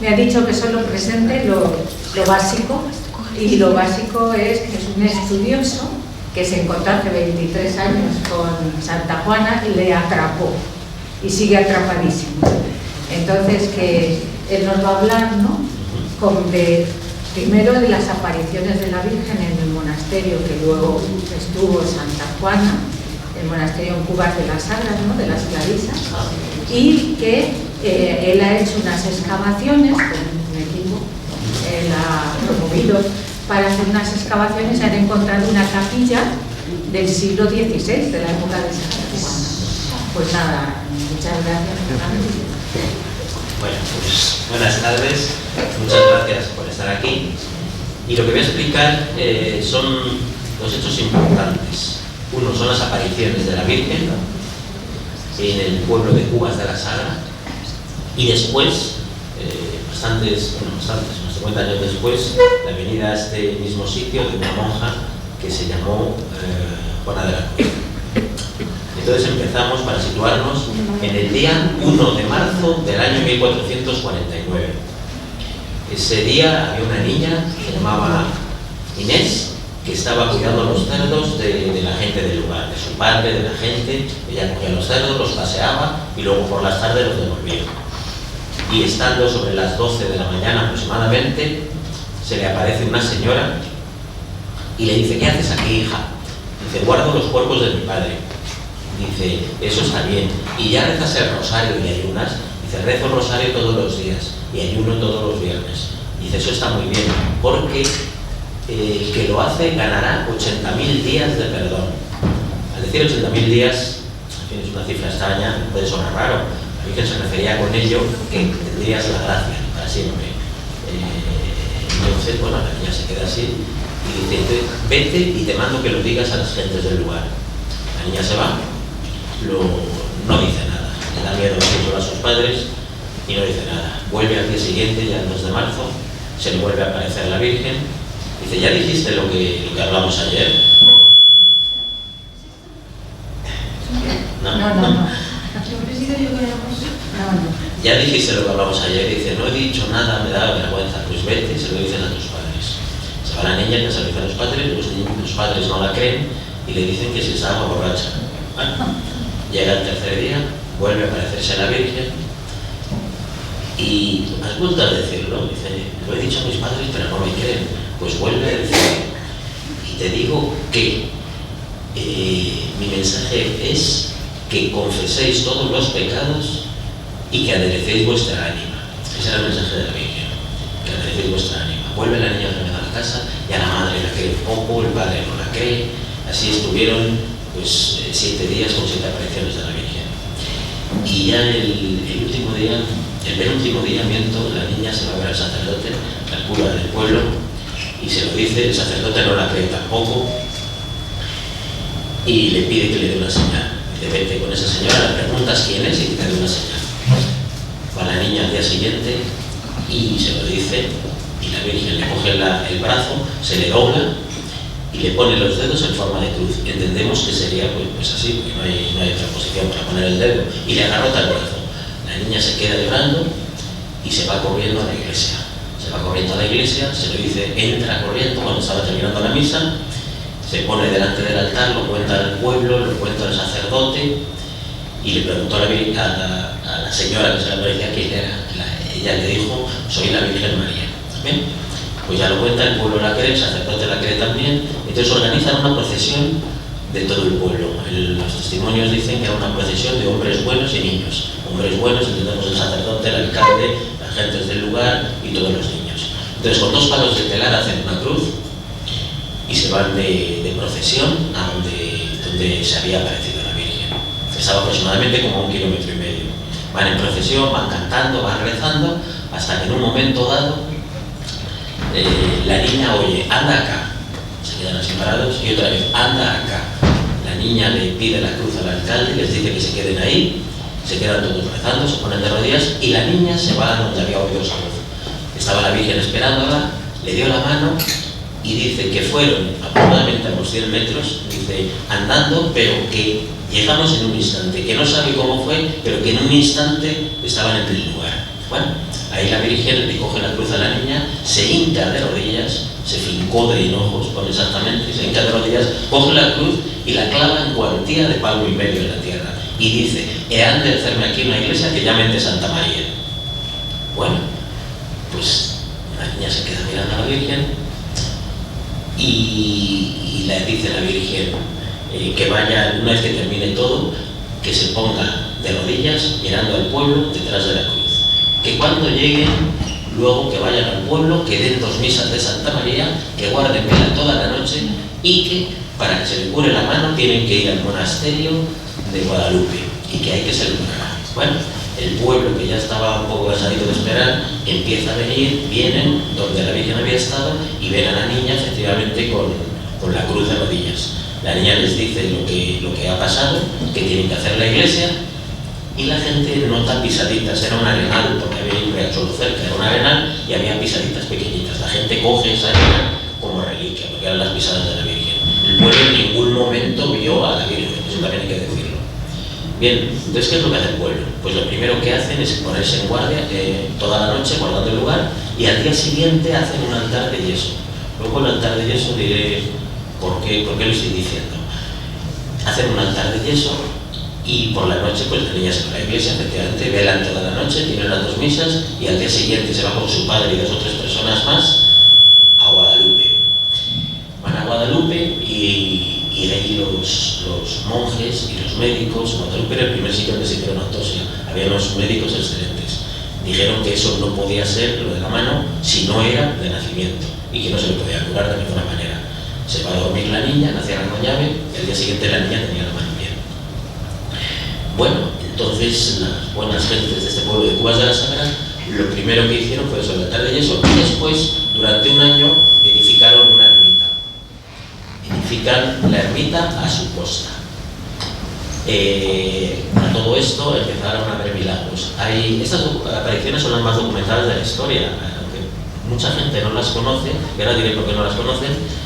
Me ha dicho que solo presente lo básico, y lo básico es que es un estudioso que se encontró hace 23 años con Santa Juana y le atrapó, y sigue atrapadísimo. Entonces, que él nos va a hablar, ¿no? Primero de las apariciones de la Virgen en el monasterio que luego estuvo Santa Juana, el monasterio en Cubas de las Sagras, ¿no? De las Clarisas, y que él ha hecho unas excavaciones con un equipo, él ha promovido para hacer unas excavaciones y han encontrado una capilla del siglo XVI, de la época de Santa Juana. Pues nada, muchas gracias. Bueno, pues buenas tardes, muchas gracias por estar aquí. Y lo que voy a explicar son dos hechos importantes. Uno son las apariciones de la Virgen en el pueblo de Cubas de la Sagra, y después, unos 50 años después, la venida a este mismo sitio de una monja que se llamó Juana de la Cruz. Entonces empezamos para situarnos en el día 1 de marzo del año 1449. Ese día había una niña que se llamaba Inés, que estaba cuidando los cerdos de la gente del lugar, de su padre, de la gente. Ella cogía los cerdos, los paseaba y luego por las tardes los devolvía. Y estando sobre las 12 de la mañana aproximadamente, se le aparece una señora y le dice: ¿qué haces aquí, hija? Dice: guardo los cuerpos de mi padre. Dice: eso está bien. ¿Y ya rezas el rosario y ayunas? Dice: rezo el rosario todos los días y ayuno todos los viernes. Dice: eso está muy bien, porque el que lo hace ganará 80.000 días de perdón. Al decir 80.000 días, en fin, es una cifra extraña, puede sonar raro. La Virgen se refería con ello que tendrías la gracia para siempre. Entonces, bueno, la niña se queda así y dice: vete y te mando que lo digas a las gentes del lugar. La niña se va, no dice nada, le da miedo decirlo a sus padres y no dice nada. Vuelve al día siguiente, ya el 2 de marzo, se le vuelve a aparecer la Virgen. Dice: ¿ya dijiste lo que hablamos ayer? No. Ya dijiste lo que hablamos ayer. Dice: no he dicho nada, me da vergüenza. Pues vete y se lo dicen a tus padres. Se va la niña, que se lo dice a los padres, los padres no la creen y le dicen que se estaba borracha. Llega el tercer día, vuelve a aparecerse la Virgen y has vuelto a decirlo. Dice: lo he dicho a mis padres pero no me creen. Pues vuelve a decir: y te digo que mi mensaje es que confeséis todos los pecados y que aderecéis vuestra ánima. Ese era el mensaje de la Virgen, que aderecéis vuestra ánima. Vuelve la niña otra vez a la casa, ya la madre la cree poco, el padre no la cree. Así estuvieron pues 7 días con 7 apariciones de la Virgen. Y ya el último día, el penúltimo día, la niña se va a ver al sacerdote, al cura del pueblo, y se lo dice. El sacerdote no la cree tampoco y le pide que le dé una señal. Dice: vete con esa señora, le preguntas quién es y que te dé una señal. Va la niña al día siguiente y se lo dice, y la Virgen le coge el brazo, se le dobla y le pone los dedos en forma de cruz. Entendemos que sería pues así, porque no hay otra posición para poner el dedo, y le agarrota el brazo. La niña se queda llorando y se va corriendo a la iglesia. Se va corriendo a la iglesia, se lo dice, entra corriendo cuando estaba terminando la misa, se pone delante del altar, lo cuenta al pueblo, lo cuenta al sacerdote, y le preguntó a la señora que se le parecía quién era. Ella le dijo: soy la Virgen María. ¿Bien? Pues ya lo cuenta, el pueblo la cree, el sacerdote la cree también. Entonces organizan una procesión de todo el pueblo. Los testimonios dicen que era una procesión de hombres buenos y niños. Hombres buenos, entendemos el sacerdote, el alcalde, las gentes del lugar y todos los niños. Entonces, con 2 palos de telar hacen una cruz y se van de procesión a donde se había aparecido la Virgen. Estaba aproximadamente como 1,5 kilómetros. Van en procesión, van cantando, van rezando, hasta que en un momento dado la niña oye: anda acá. Se quedan así parados y otra vez: anda acá. La niña le pide la cruz al alcalde, les dice que se queden ahí, se quedan todos rezando, se ponen de rodillas y la niña se va a donde había oído esa voz. Estaba la Virgen esperándola, le dio la mano y dice que fueron aproximadamente a unos 100 metros, dice, andando, pero que llegamos en un instante, que no sabe cómo fue, pero que en un instante estaban en el lugar. Bueno, ahí la Virgen le coge la cruz a la niña, se hinca de rodillas, se fincó de hinojos, pone exactamente, se hinca de rodillas, coge la cruz y la clava en cuantía de palmo y medio en la tierra. Y dice, he han de hacerme aquí una iglesia que llamen de Santa María. Bueno, pues la niña se queda mirando a la Virgen y le dice la Virgen que vaya, una vez que termine todo, que se ponga de rodillas mirando al pueblo detrás de la cruz. Que cuando lleguen, luego que vayan al pueblo, que den 2 misas de Santa María, que guarden vela toda la noche y que para que se le cure la mano tienen que ir al monasterio de Guadalupe y que hay que se le curará. Bueno, el pueblo, que ya estaba un poco cansadito de esperar, empieza a venir, vienen donde la Virgen había estado y ven a la niña efectivamente con la cruz de rodillas. La niña les dice lo que ha pasado, que tienen que hacer la iglesia, y la gente nota pisaditas. Era un arenal, porque había un riachuelo cerca, era un arenal y había pisaditas pequeñitas. La gente coge esa arena como reliquia, porque eran las pisadas de la Virgen. El pueblo en ningún momento vio a la Virgen, eso también hay que decirlo. Bien, entonces, ¿qué es lo que hace el pueblo? Pues lo primero que hacen es ponerse en guardia toda la noche guardando el lugar, y al día siguiente hacen un altar de yeso. Luego el altar de yeso diré por qué lo estoy diciendo. Hacen un altar de yeso y por la noche pues la niña se va a la iglesia, efectivamente, velan toda la noche, tienen las 2 misas y al día siguiente se va con su padre y 2 o 3 personas más a Guadalupe. Van a Guadalupe y de ahí los monjes y los médicos. Guadalupe era el primer sitio donde se hicieron autopsia, había unos médicos excelentes. Dijeron que eso no podía ser, lo de la mano, si no era de nacimiento y que no se le podía curar de ninguna manera. Se va a dormir la niña, la cierran con llave y al día siguiente la niña tenía la mano bien. Bueno, entonces las buenas gentes de este pueblo de Cubas de la Sagra lo primero que hicieron fue eso, el altar de yeso, y después, durante un año, edificaron una ermita. Edifican la ermita a su costa. A todo esto empezaron a ver milagros. Estas apariciones son las más documentadas de la historia, aunque mucha gente no las conoce, y ahora diré por qué no las conocen.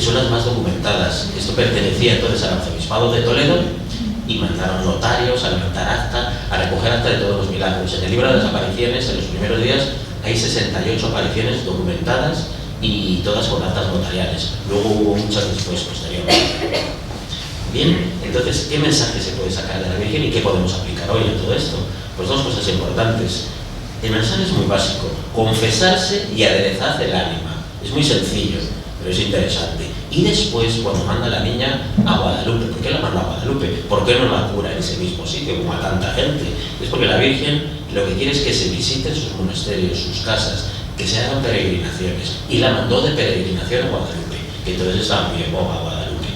Son las más documentadas. Esto pertenecía entonces al arzobispado de Toledo y mandaron notarios a levantar acta, a recoger acta de todos los milagros. En el libro de las apariciones, en los primeros días, hay 68 apariciones documentadas y todas con actas notariales. Luego hubo muchas después, posteriormente. Bien, entonces, ¿qué mensaje se puede sacar de la Virgen y qué podemos aplicar hoy a todo esto? Pues 2 cosas importantes. El mensaje es muy básico: confesarse y aderezar el ánima. Es muy sencillo, pero es interesante. Y después, cuando manda a la niña a Guadalupe, ¿por qué la manda a Guadalupe? ¿Por qué no la cura en ese mismo sitio como a tanta gente? Es porque la Virgen lo que quiere es que se visiten sus monasterios, sus casas, que se hagan peregrinaciones. Y la mandó de peregrinación a Guadalupe, que entonces estaba muy en boga a Guadalupe.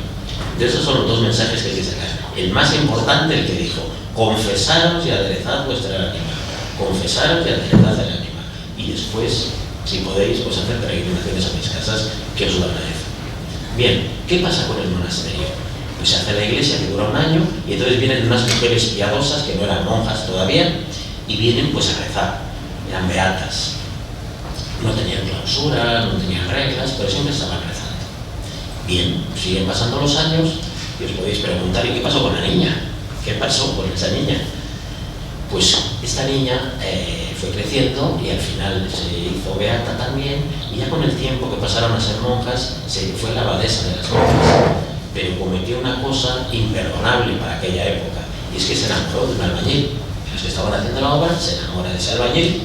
Entonces, esos son los 2 mensajes que hay que sacar. El más importante, el que dijo: confesaros y aderezad vuestra ánima. Confesaros y aderezad el ánima. Y después, si podéis, pues hacer peregrinaciones a mis casas, que os lo agradezco. Bien, ¿qué pasa con el monasterio? Pues se hace la iglesia, que dura un año, y entonces vienen unas mujeres piadosas, que no eran monjas todavía, y vienen pues a rezar. Eran beatas. No tenían clausura, no tenían reglas, pero siempre estaban rezando. Bien, siguen pasando los años y os podéis preguntar: ¿y qué pasó con la niña? ¿Qué pasó con esa niña? Pues esta niña fue creciendo y al final se hizo beata también, y ya con el tiempo que pasaron a ser monjas, se fue la abadesa de las monjas, pero cometió una cosa imperdonable para aquella época, y es que se enamoró de un albañil. Los que estaban haciendo la obra se enamora de ese albañil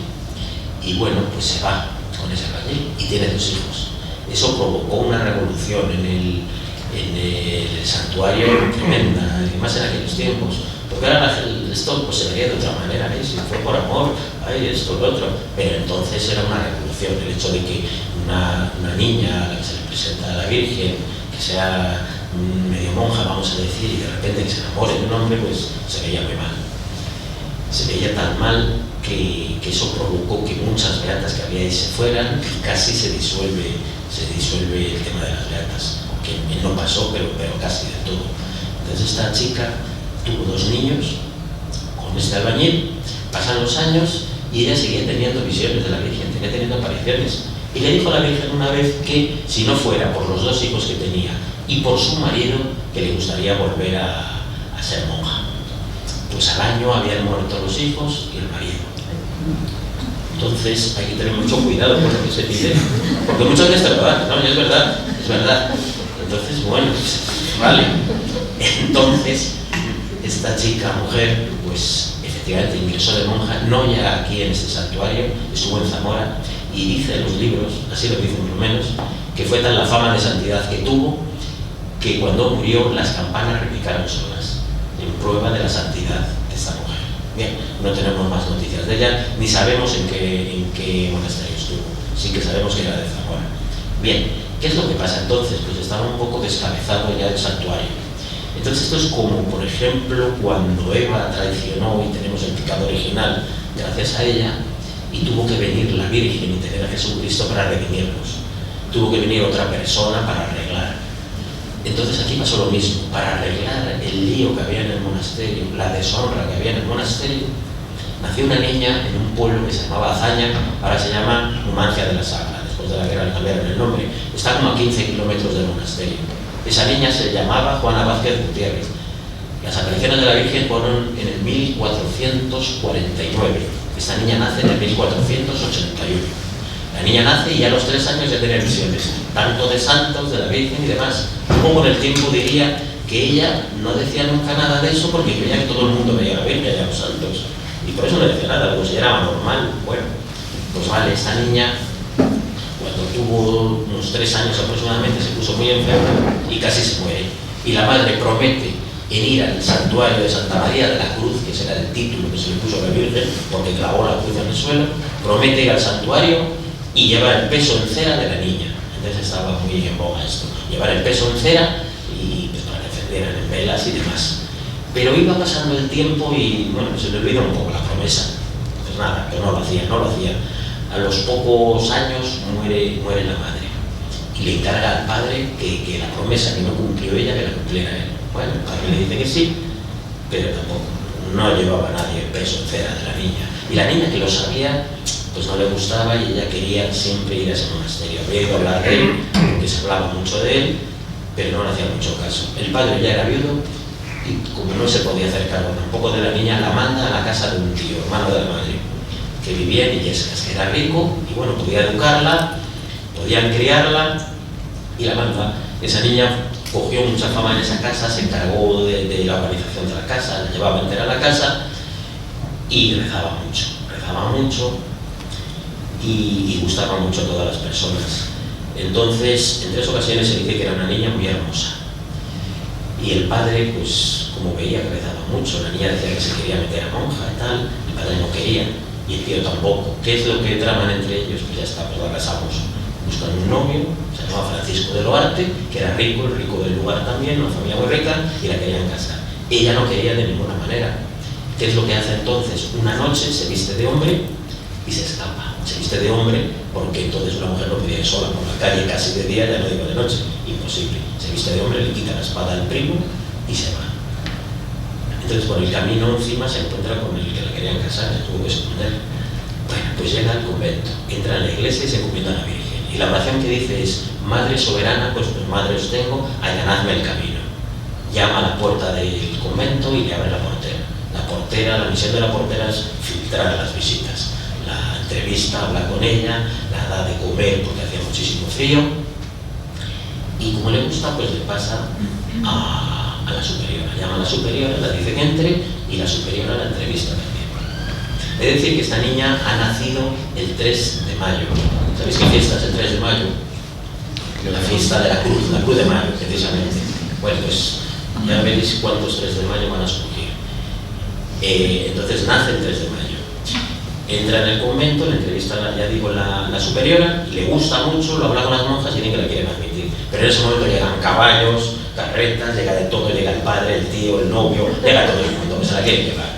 y bueno, pues se va con ese albañil y tiene 2 hijos. Eso provocó una revolución en el santuario tremenda, además en aquellos tiempos, porque ahora esto pues se vería de otra manera, si fue por amor, esto, lo otro, pero entonces era una revolución el hecho de que una niña a la que se le presenta a la Virgen, que sea medio monja, vamos a decir, y de repente que se enamore de un hombre, pues se veía muy mal. Se veía tan mal que eso provocó que muchas beatas que había ahí se fueran y casi se disuelve el tema de las beatas, que no pasó, pero casi de todo. Entonces esta chica tuvo 2 niños con este albañil, pasan los años y ella seguía teniendo visiones de la Virgen, seguía teniendo apariciones. Y le dijo a la Virgen una vez que si no fuera por los 2 hijos que tenía y por su marido, que le gustaría volver a ser monja. Pues al año habían muerto los hijos y el marido. Entonces hay que tener mucho cuidado con lo que se pide, porque muchas veces te lo dan, ¿no? Y es verdad, es verdad. Entonces, bueno, pues, vale. Entonces, esta chica, mujer, pues efectivamente ingresó de monja, no ya aquí en este santuario, estuvo en Zamora, y dice en los libros, así lo dicen por lo menos, que fue tal la fama de santidad que tuvo, que cuando murió las campanas repicaron solas, en prueba de la santidad de esta mujer. Bien, no tenemos más noticias de ella, ni sabemos en qué monasterio estuvo, sí que sabemos que era de Zamora. Bien, ¿qué es lo que pasa entonces? Pues estaba un poco descabezado ya el santuario. Entonces esto es como, por ejemplo, cuando Eva traicionó y tenemos el pecado original gracias a ella, y tuvo que venir la Virgen y tener a Jesucristo para redimirnos. Tuvo que venir otra persona para arreglar. Entonces aquí pasó lo mismo. Para arreglar el lío que había en el monasterio, la deshonra que había en el monasterio, nació una niña en un pueblo que se llamaba Azaña, ahora se llama Numancia de la Sagra, después de la guerra le cambiaron el nombre, está como a 15 kilómetros del monasterio. Esa niña se llamaba Juana Vázquez Gutiérrez. Las apariciones de la Virgen fueron en el 1449. Esta niña nace en el 1481. La niña nace y ya a los 3 años ya tenía visiones, tanto de santos, de la Virgen y demás. Luego con el tiempo diría que ella no decía nunca nada de eso porque creía que todo el mundo veía a la Virgen y a los santos. Y por eso no decía nada, lo consideraba normal. Bueno, pues vale, esta niña, cuando tuvo unos 3 años aproximadamente, se puso muy enferma y casi se muere. Y la madre promete en ir al santuario de Santa María de la Cruz, que será el título que se le puso a la Virgen, porque clavó la cruz en el suelo, promete ir al santuario y llevar el peso en cera de la niña. Entonces estaba muy en boga esto, llevar el peso en cera y pues, para que encendieran en velas y demás. Pero iba pasando el tiempo y bueno, se le olvidó un poco la promesa. Pues nada, que no lo hacía. A los pocos años muere la madre y le encarga al padre que la promesa que no cumplió ella, que la cumpliera él. Bueno, el padre le dice que sí, pero tampoco, no llevaba a nadie el peso en cera de la niña. Y la niña, que lo sabía, pues no le gustaba y ella quería siempre ir a ese monasterio. Había ido a hablar de él, porque se hablaba mucho de él, pero no le hacía mucho caso. El padre ya era viudo y como no se podía hacer cargo tampoco de la niña, la manda a la casa de un tío, hermano de la madre, que vivía en Illescas, que era rico y bueno, podía educarla, podían criarla y la manda. Esa niña cogió mucha fama en esa casa, se encargó de la organización de la casa, la llevaba entera a la casa y rezaba mucho y gustaba mucho a todas las personas. Entonces, en 3 ocasiones se dice que era una niña muy hermosa. Y el padre, pues, como veía que rezaba mucho, la niña decía que se quería meter a monja y tal, el padre no quería, y el tío tampoco. ¿Qué es lo que traman entre ellos? Pues ya está, pues la casamos. Buscan un novio, se llamaba Francisco de Loarte, que era rico, el rico del lugar también, una familia muy rica, y la querían casar. Ella no quería de ninguna manera. ¿Qué es lo que hace entonces? Una noche se viste de hombre y se escapa. Se viste de hombre porque entonces una mujer no podía ir sola por la calle casi de día, ya no digo de noche, imposible. Se viste de hombre, le quita la espada al primo y se va. Entonces por el camino encima se encuentra con el que la querían casar, se tuvo que esconder. Bueno, pues llega al convento, entra en la iglesia y se encomienda a la Virgen. Y la oración que dice es: Madre soberana, pues madre os tengo, allanadme el camino. Llama a la puerta del convento y le abre la portera. La misión de la portera es filtrar a las visitas. La entrevista, habla con ella, la da de comer porque hacía muchísimo frío. Y como le gusta, pues le pasa a la superiora. Llama a la superiora, la dice que entre y la superiora la entrevista también. Es decir, que esta niña ha nacido el 3 de mayo. ¿Sabéis qué fiesta es el 3 de mayo? La fiesta de la Cruz de Mayo, precisamente. Bueno, pues ya veréis cuántos 3 de mayo van a surgir. Entonces nace el 3 de mayo. Entra en el convento, le entrevista, ya digo, la superiora, y le gusta mucho, lo habla con las monjas y dicen que la quieren admitir. Pero en ese momento llegan caballos, carretas, llega de todo, llega el padre, el tío, el novio, llega todo el mundo, que se la quieren llevar.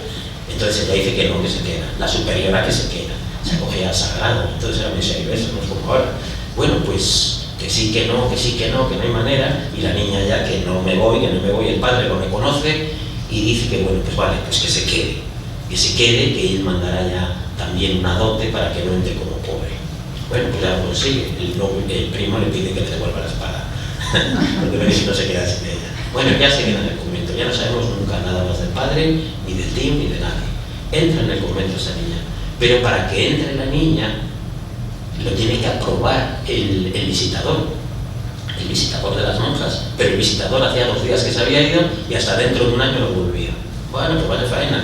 Entonces ella dice que no, que se queda. La superiora que se queda. Se acoge al sagrado. Entonces era muy serio eso, no es como ahora. Bueno, pues que sí, que no, que no hay manera. Y la niña ya que no me voy, el padre lo reconoce y dice que bueno, pues vale, pues que se quede. Que se quede, que él mandará ya también una dote para que no entre como pobre. Bueno, pues ya lo consigue. El primo le pide que le devuelva la espada. Porque veréis que no se queda sin ella. Bueno, ya se queda en el convento. Ya no sabemos nunca nada más del padre, ni del tío, ni de nadie. Entra en el convento esa niña. pero para que entre la niña lo tiene que aprobar el visitador de las monjas, pero el visitador hacía 2 días que se había ido y hasta dentro de un año no volvía. Bueno, pues vaya faena.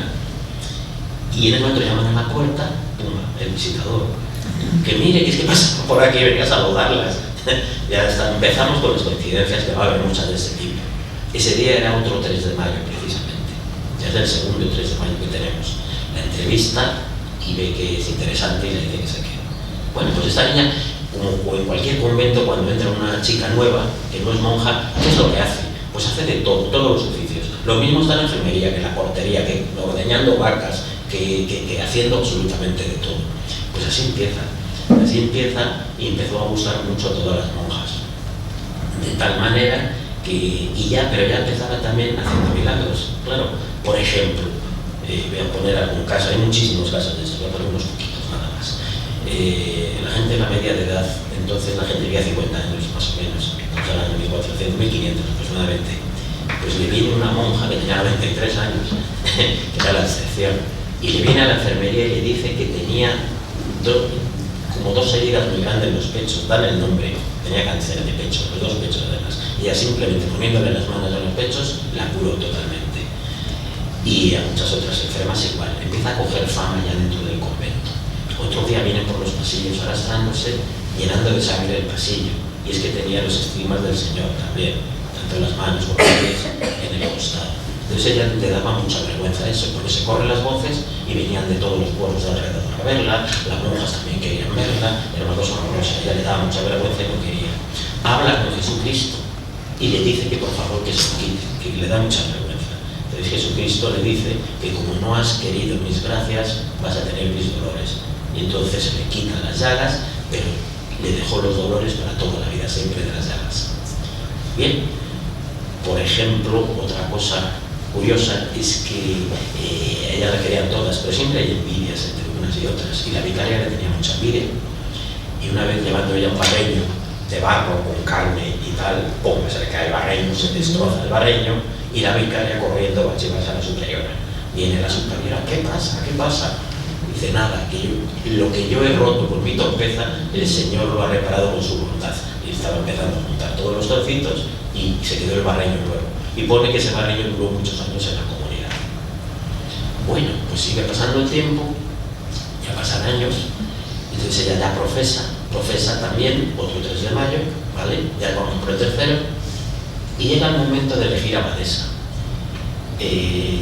Y en el momento llaman a la puerta, el visitador, que mire, que es que pasa por aquí, venía a saludarlas. Ya empezamos con las coincidencias, que va a haber muchas de ese tipo. Ese día era otro 3 de mayo, precisamente. Ya es el segundo 3 de mayo que tenemos la entrevista y ve que es interesante y le dice que se quede. Bueno, pues esta niña, como en cualquier convento, cuando entra una chica nueva, que no es monja, ¿qué es lo que hace? Pues hace de todo, todos los oficios. Lo mismo está en la enfermería, que en la portería, que ordeñando vacas, que haciendo absolutamente de todo. Pues así empieza y empezó a gustar mucho a todas las monjas. De tal manera que, pero ya empezaba también haciendo milagros. Claro, por ejemplo, voy a poner algún caso, hay muchísimos casos de estos, voy a poner unos poquitos nada más. La gente en la media de edad, entonces la gente vivía 50 años más o menos, estamos hablando de 1400, 1500 aproximadamente, pues le viene una monja que tenía 93 años, que era la excepción, y le viene a la enfermería y le dice que tenía como 2 heridas muy grandes en los pechos, dan el nombre, tenía cáncer de pecho, los 2 pechos además, y ella simplemente poniéndole las manos en los pechos la curó totalmente. Y a muchas otras enfermas igual, empieza a coger fama ya dentro del convento. Otro día viene por los pasillos arrastrándose, llenando de sangre el pasillo, y es que tenía los estigmas del Señor también, tanto en las manos como en los pies, en el costado. Entonces ella le daba mucha vergüenza eso, porque se corren las voces y venían de todos los pueblos de alrededor a verla, las monjas también querían verla, era una cosa horrorosa, ella le daba mucha vergüenza y no quería. Habla con Jesucristo y le dice que por favor que se lo quite, que le da mucha vergüenza. Entonces Jesucristo le dice que como no has querido mis gracias, vas a tener mis dolores. Y entonces se le quitan las llagas, pero le dejó los dolores para toda la vida, siempre de las llagas. Bien, por ejemplo, otra cosa curiosa es que ella la querían todas, pero siempre hay envidias entre unas y otras, y la vicaria le tenía mucha envidia. Y una vez llevando ella un barreño de barro con carne y tal, ¡pum!, se le cae el barreño, se destroza el barreño, y la vicaria corriendo va a llevarse a la superiora. Viene la superiora, ¿qué pasa? ¿Qué pasa? Dice, nada, que lo que yo he roto por mi torpeza, el Señor lo ha reparado con su voluntad. Y estaba empezando a montar todos los trocitos y se quedó el barreño nuevo. Y pone que ese barreño duró muchos años en la comunidad. Bueno, pues sigue pasando el tiempo, ya pasan años, entonces ella ya profesa también, otro 3 de mayo, ¿vale? Ya vamos por el tercero, y llega el momento de elegir abadesa.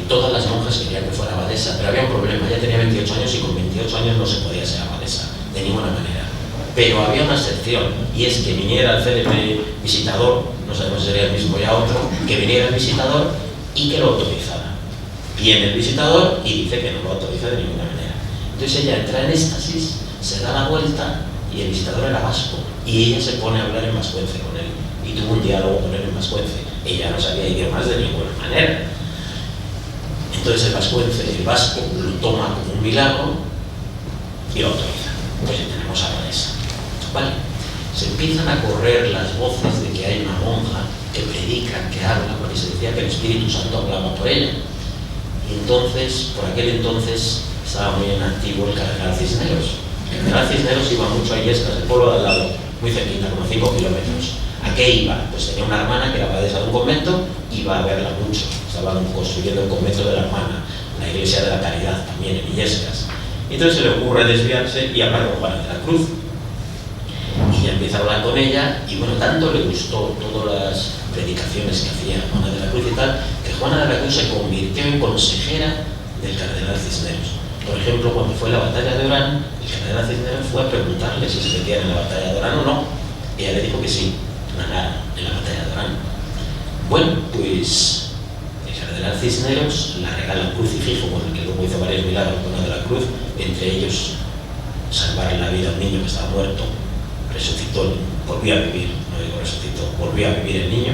Todas las monjas querían que fuera abadesa, pero había un problema, ella tenía 28 años y con 28 años no se podía ser abadesa, de ninguna manera. Pero había una excepción, y es que viniera el célebre visitador, no sabemos si sería el mismo ya otro, que viniera el visitador y que lo autorizara. Viene el visitador y dice que no lo autoriza de ninguna manera. Entonces ella entra en éxtasis, se da la vuelta y el visitador era vasco, y ella se pone a hablar en vascuence con él, y tuvo un diálogo con él en vascuence. Ella no sabía idiomas de ninguna manera. Entonces el vasco lo toma como un milagro y lo autoriza. Pues ya tenemos abadesa. ¿Vale? Se empiezan a correr las voces de que hay una monja que predica, que habla, porque se decía que el Espíritu Santo hablaba por ella. Y entonces, por aquel entonces, estaba muy en activo el cardenal Cisneros. El cardenal Cisneros iba mucho a Illescas, el pueblo de al lado, muy cerquita, como 5 kilómetros. ¿A qué iba? Pues tenía una hermana que era abadesa de un convento, iba a verla mucho. Estaban construyendo el convento de la hermana, la iglesia de la Caridad también en Illescas. Y entonces se le ocurre desviarse y hablar con Juana de la Cruz. Y ya empieza a hablar con ella, y bueno, tanto le gustó todas las predicaciones que hacía Juana de la Cruz y tal, que Juana de la Cruz se convirtió en consejera del cardenal Cisneros. Por ejemplo, cuando fue la batalla de Orán, el cardenal Cisneros fue a preguntarle si se metían en la batalla de Orán o no. Y ella le dijo que sí, ganaron en la batalla de Orán. Bueno, pues el cardenal Cisneros la regala un crucifijo con el que luego hizo varios milagros con Juana de la Cruz, entre ellos salvar la vida a un niño que estaba muerto, resucitó, volvió a vivir, no digo resucitó, volvió a vivir el niño,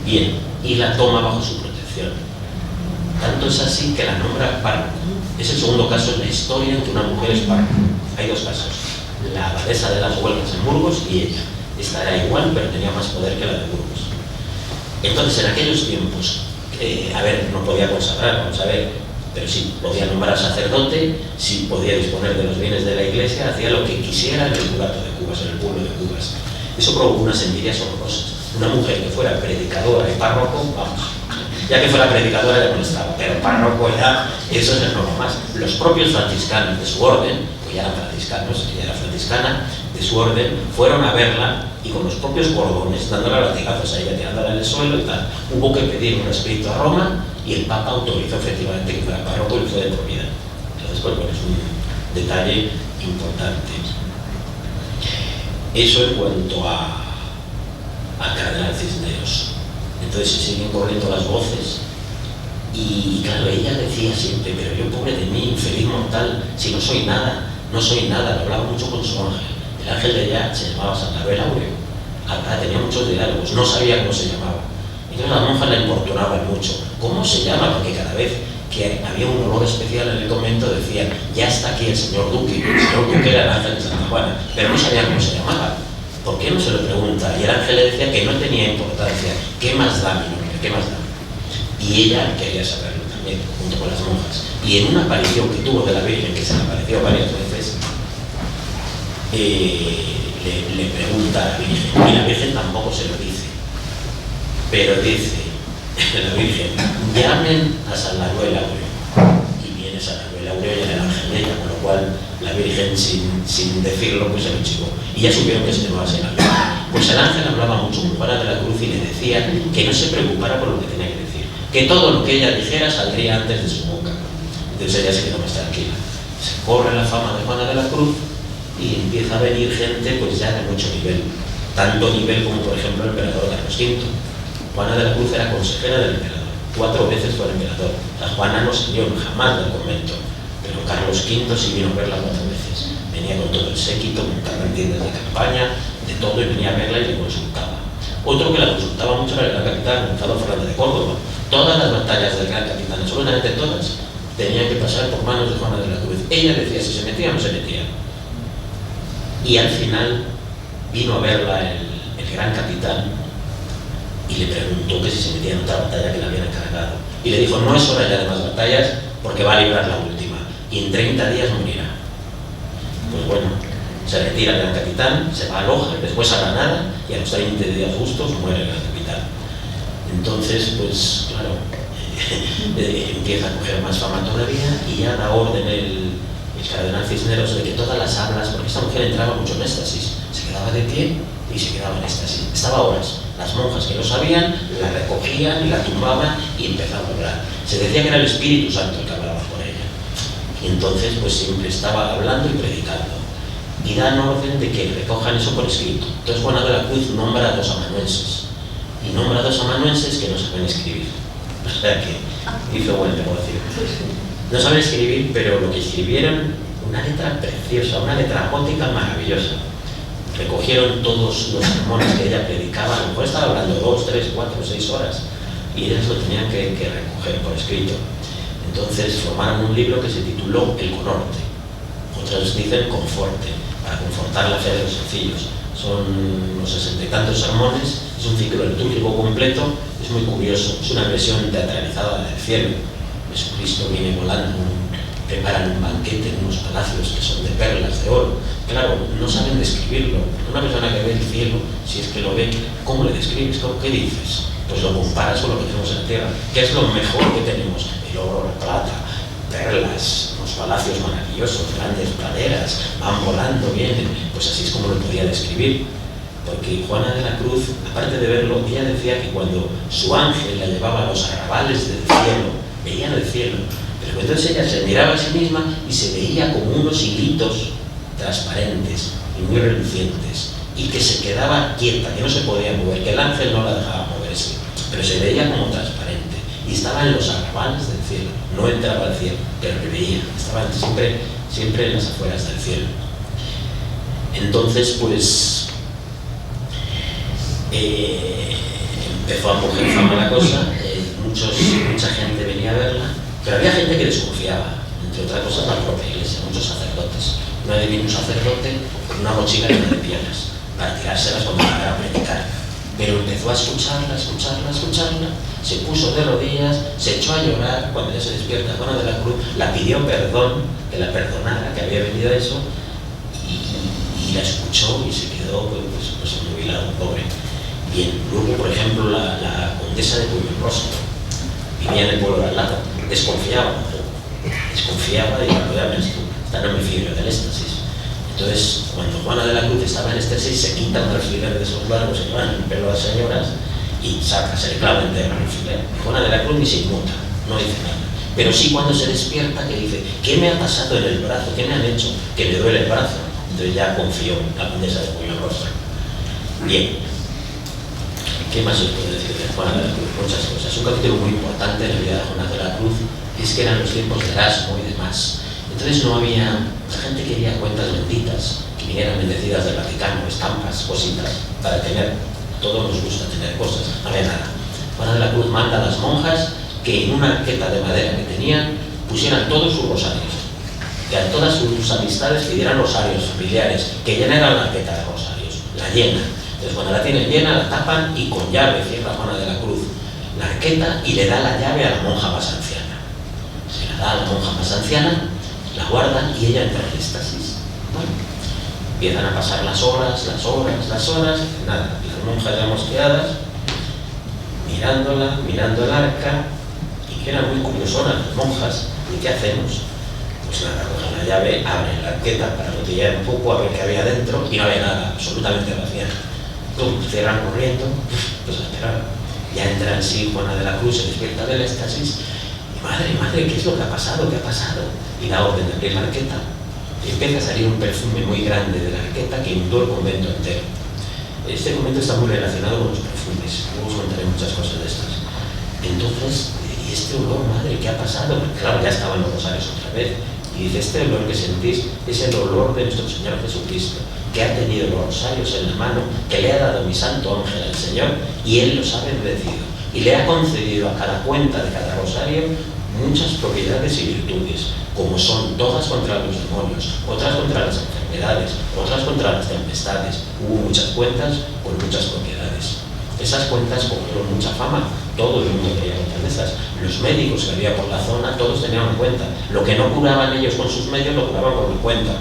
bien, y la toma bajo su protección. Tanto es así que la nombra párroco. Es el segundo caso en la historia en que una mujer es párroco. Hay 2 casos, la abadesa de las Huelgas en Burgos y ella. Esta era igual, pero tenía más poder que la de Burgos. Entonces, en aquellos tiempos, no podía consagrar, vamos a ver, pero sí, podía nombrar sacerdote, sí podía disponer de los bienes de la iglesia, hacía lo que quisiera en el curato de Cubas, en el pueblo de Cubas. Eso provocó unas envidias horrorosas. Una mujer que fuera predicadora y párroco, vamos, ya que fuera predicadora ya molestaba, pero párroco ya, eso es el normal más. Los propios franciscanos de su orden, pues ya eran franciscanos, ella era franciscana, de su orden, fueron a verla y con los propios cordones, dándole latigazos a ella, tirándola en el suelo y tal. Hubo que pedir un escrito a Roma y el Papa autorizó efectivamente que fuera párroco y fue de por vida. Entonces, pues bueno, es un detalle importante. Eso en cuanto a Cardenal Cisneros. Entonces se siguen corriendo las voces y claro, ella decía siempre, pero yo pobre de mí, infeliz mortal, si no soy nada, no soy nada. Lo hablaba mucho con su ángel. El ángel de ella se llamaba San Gabriel Aureo. Tenía muchos diálogos, no sabía cómo se llamaba. Entonces las monjas la importunaban mucho. ¿Cómo se llama? Porque cada vez que había un olor especial en el convento decían, ya está aquí el señor Duque. El señor Duque era el ángel de Santa Juana, pero no sabía cómo se llamaba. ¿Por qué no se lo pregunta? Y el ángel le decía que no tenía importancia. ¿Qué más da mi nombre? ¿Qué más da? Y ella quería saberlo también, junto con las monjas. Y en una aparición que tuvo de la Virgen, que se le apareció varias veces, le pregunta a la Virgen, y la Virgen tampoco se lo dice, pero dice la Virgen, llamen a San Gabriel Aureo. Y viene San Gabriel Aureo y era el ángel de ella, con lo cual la Virgen sin decirlo pues se lo chivó. Y ya supieron que se llamaba San Gabriel. Pues el ángel hablaba mucho con Juana de la Cruz y le decía que no se preocupara por lo que tenía que decir, que todo lo que ella dijera saldría antes de su boca. Entonces ella se quedó más tranquila. Se corre la fama de Juana de la Cruz y empieza a venir gente pues ya de mucho nivel, tanto nivel como por ejemplo el emperador Carlos V. Juana de la Cruz era consejera del emperador, 4 veces fue el emperador. La Juana no salió jamás del convento, pero Carlos V sí vino a verla 4 veces. Venía con todo el séquito, montaba en tiendas de campaña, de todo, y venía a verla y le consultaba. Otro que la consultaba mucho era el gran capitán Gonzalo Fernández de Córdoba. Todas las batallas del gran capitán, absolutamente todas, tenían que pasar por manos de Juana de la Cruz. Ella decía si se metía o no se metía. Y al final vino a verla el gran capitán y le preguntó que si se metía en otra batalla que le habían encargado. Y le dijo, no es hora ya de más batallas porque va a librar la última. Y en 30 días morirá. Pues bueno, se retira el gran capitán, se va a Loja, después a Granada y a los 30 días justos muere el gran capitán. Entonces, pues claro, empieza a coger más fama todavía y ya da orden el cardenal Cisneros de que todas las hablas, porque esta mujer entraba mucho en éxtasis, se quedaba de pie y se quedaba en éxtasis, estaba horas. Las monjas que lo sabían la recogían y la tumbaban y empezaban a hablar. Se decía que era el Espíritu Santo el que hablaba por ella. Y entonces pues siempre estaba hablando y predicando. Y dan orden de que recojan eso por escrito. Entonces Juana de la Cruz nombra a 2 amanuenses. Y nombra a 2 amanuenses que no saben escribir. O sea que hizo buen negocio. No saben escribir, pero lo que escribieron, una letra preciosa, una letra gótica maravillosa. Recogieron todos los sermones que ella predicaba, a lo mejor estaba hablando 2, 3, 4, 6 horas, y ellas lo tenían que recoger por escrito. Entonces formaron un libro que se tituló El Conorte, otros dicen Conforte, para confortar la fe de los sencillos. Son unos 60 y tantos sermones, es un ciclo litúrgico completo, es muy curioso, es una versión teatralizada del cielo. Jesucristo viene volando, preparan un banquete en unos palacios que son de perlas, de oro. Claro, no saben describirlo. Una persona que ve el cielo, si es que lo ve, ¿cómo le describes? ¿Qué dices? Pues lo comparas con lo que tenemos en la tierra. ¿Qué es lo mejor que tenemos? El oro, la plata, perlas, unos palacios maravillosos, grandes praderas, van volando, vienen. Pues así es como lo podía describir. Porque Juana de la Cruz, aparte de verlo, ella decía que cuando su ángel la llevaba a los arrabales del cielo, veían el cielo, pero entonces ella se miraba a sí misma y se veía como unos hilitos transparentes y muy relucientes, y que se quedaba quieta, que no se podía mover, que el ángel no la dejaba moverse, pero se veía como transparente, y estaba en los arrabales del cielo, no entraba al cielo, pero le veía, estaba siempre en las afueras del cielo. Entonces, pues, empezó a coger fama la cosa, mucha gente venía a verla, pero había gente que desconfiaba, entre otras cosas la propia iglesia, muchos sacerdotes. Una vez vino un sacerdote con una mochila llena de piedras para tirárselas cuando iba a predicar. pero empezó a escucharla, se puso de rodillas, se echó a llorar. Cuando ya se despierta Juana de la Cruz, la pidió perdón, que la perdonara, que había venido a eso, y la escuchó y se quedó pues nubilado, pobre. Bien, luego, por ejemplo, la condesa de Puigdemont vivía en el pueblo de al lado, desconfiaba y dijo, ya ves tú, esta no me fío del éxtasis. Entonces, cuando Juana de la Cruz estaba en éxtasis, se quita un alfiler de esos largos, se llevan el pelo a las señoras y se le clava entero el alfiler. Juana de la Cruz ni se inmuta, no dice nada. Pero sí, cuando se despierta, que dice, ¿qué me ha pasado en el brazo? ¿Qué me han hecho? Que me duele el brazo. Entonces ya confió en la condesa de Puigdemont. Bien. ¿Qué más os puedo decir de Juana de la Cruz? Muchas cosas. Un capítulo muy importante en la vida de Juana de la Cruz es que eran los tiempos de Erasmo y demás. Entonces no había... La gente quería cuentas benditas, que vinieran bendecidas del Vaticano, estampas, cositas, para tener... Todos nos gusta tener cosas, no había nada. Juana de la Cruz manda a las monjas que en una arqueta de madera que tenían pusieran todos sus rosarios, que a todas sus amistades pidieran rosarios familiares, que llenaran la arqueta de rosarios, la llena. Entonces cuando la tienen llena, la tapan y con llave cierra Juana de la Cruz la arqueta y le da la llave a la monja más anciana. Se la da a la monja más anciana, la guardan y ella entra en éxtasis. Bueno, empiezan a pasar las horas, nada, las monjas ya mosqueadas, mirando el arca, y que eran muy curiosonas las monjas. ¿Y qué hacemos? Pues nada, cogen la llave, abren la arqueta para botellar un poco, a ver qué había dentro, y no había nada, absolutamente vacía. Cierran corriendo, pues a esperar. Ya entra en sí Juana de la Cruz, se despierta del éxtasis, y madre, ¿qué es lo que ha pasado? Y da orden de abrir la arqueta, y empieza a salir un perfume muy grande de la arqueta que inundó el convento entero. Este convento está muy relacionado con los perfumes, luego os contaré muchas cosas de estas. Entonces, ¿y este olor, madre, qué ha pasado? Porque claro, ya estaban los rosarios otra vez, y dice, este olor que sentís es el olor de nuestro Señor Jesucristo, que ha tenido los rosarios en la mano, que le ha dado mi santo ángel al Señor, y Él los ha bendecido, y le ha concedido a cada cuenta de cada rosario muchas propiedades y virtudes, como son todas contra los demonios, otras contra las enfermedades, otras contra las tempestades. Hubo muchas cuentas con muchas propiedades. Esas cuentas cogieron mucha fama, todo el mundo quería cuentas de esas. Los médicos que había por la zona, todos tenían una cuenta. Lo que no curaban ellos con sus medios, lo curaban con la cuenta.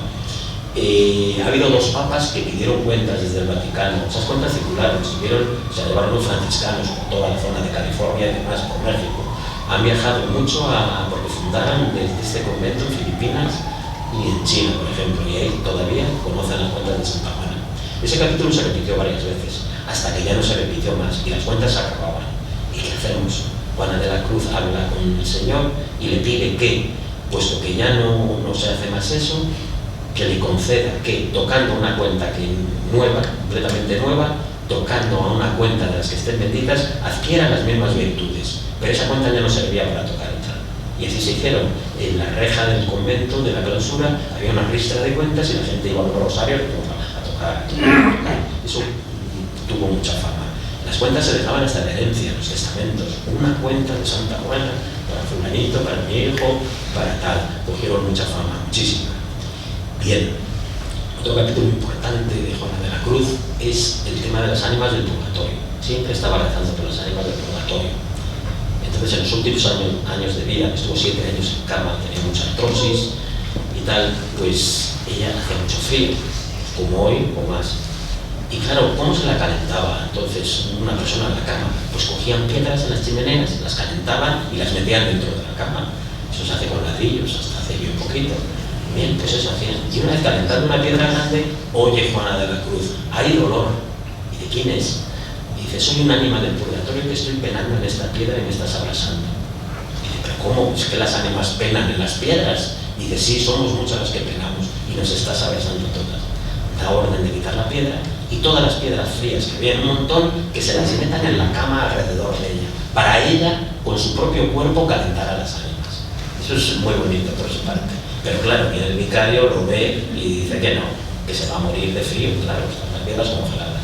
Ha habido 2 papas que pidieron cuentas desde el Vaticano. Esas cuentas circularon, se llevaron los franciscanos por toda la zona de California y demás, por México. Han viajado mucho porque fundaron desde este convento en Filipinas y en China, por ejemplo, y ahí todavía conocen las cuentas de Santa Juana. Ese capítulo se repitió varias veces, hasta que ya no se repitió más y las cuentas se acababan. ¿Y qué hacemos? Juana de la Cruz habla con el Señor y le pide que, puesto que ya no se hace más eso, que le conceda que, tocando una cuenta nueva, completamente nueva, tocando a una cuenta de las que estén benditas, adquieran las mismas virtudes. Pero esa cuenta ya no servía para tocar otra. Y así se hicieron. En la reja del convento, de la clausura, había una ristra de cuentas y la gente iba a los rosarios a tocar. Eso tuvo mucha fama. Las cuentas se dejaban hasta en herencia, en los testamentos. Una cuenta de Santa Juana, para fulanito, para mi hijo, para tal. Cogieron mucha fama, muchísima. Bien. Otro capítulo importante de Juana de la Cruz es el tema de las ánimas del purgatorio. Siempre estaba rezando por las ánimas del purgatorio. Entonces, en los últimos años de vida, estuvo 7 años en cama, tenía mucha artrosis y tal, pues ella hacía mucho frío, como hoy o más. Y claro, ¿cómo se la calentaba entonces una persona en la cama? Pues cogían piedras en las chimeneas, las calentaban y las metían dentro de la cama. Eso se hace con ladrillos, hasta hace bien poquito. Bien, pues eso hacían. Y una vez calentando una piedra grande, oye Juana de la Cruz, hay dolor. ¿Y de quién es? Dice, soy un ánima del purgatorio que estoy penando en esta piedra y me estás abrazando. Dice, ¿pero cómo? ¿Es que las ánimas penan en las piedras? Dice, sí, somos muchas las que penamos y nos estás abrazando todas. Da orden de quitar la piedra y todas las piedras frías, que había un montón, que se las metan en la cama alrededor de ella, para ella, con su propio cuerpo, calentar a las ánimas. Eso es muy bonito por su parte. Pero claro, viene el vicario, lo ve y dice que no, que se va a morir de frío, claro, están las piedras congeladas.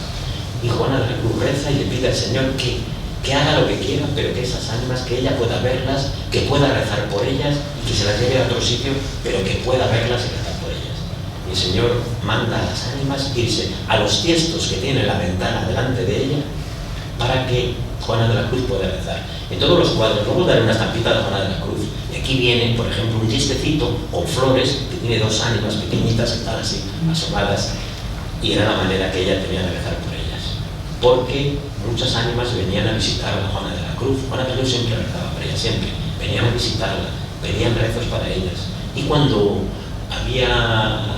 Y Juana de la Cruz reza y le pide al Señor que haga lo que quiera, pero que esas ánimas, que ella pueda verlas, que pueda rezar por ellas y que se las lleve a otro sitio, pero que pueda verlas y rezar por ellas. Y el Señor manda a las ánimas irse a los tiestos que tiene la ventana delante de ella para que Juana de la Cruz pueda rezar. En todos los cuadros, luego daré una estampita de Juana de la Cruz. Y aquí viene, por ejemplo, un chistecito con flores que tiene dos ánimas pequeñitas que están así asomadas, y era la manera que ella tenía de rezar por ellas. Porque muchas ánimas venían a visitar a la Juana de la Cruz. Juana de la Cruz siempre rezaba por ella, siempre. Venían a visitarla, pedían rezos para ellas. Y cuando había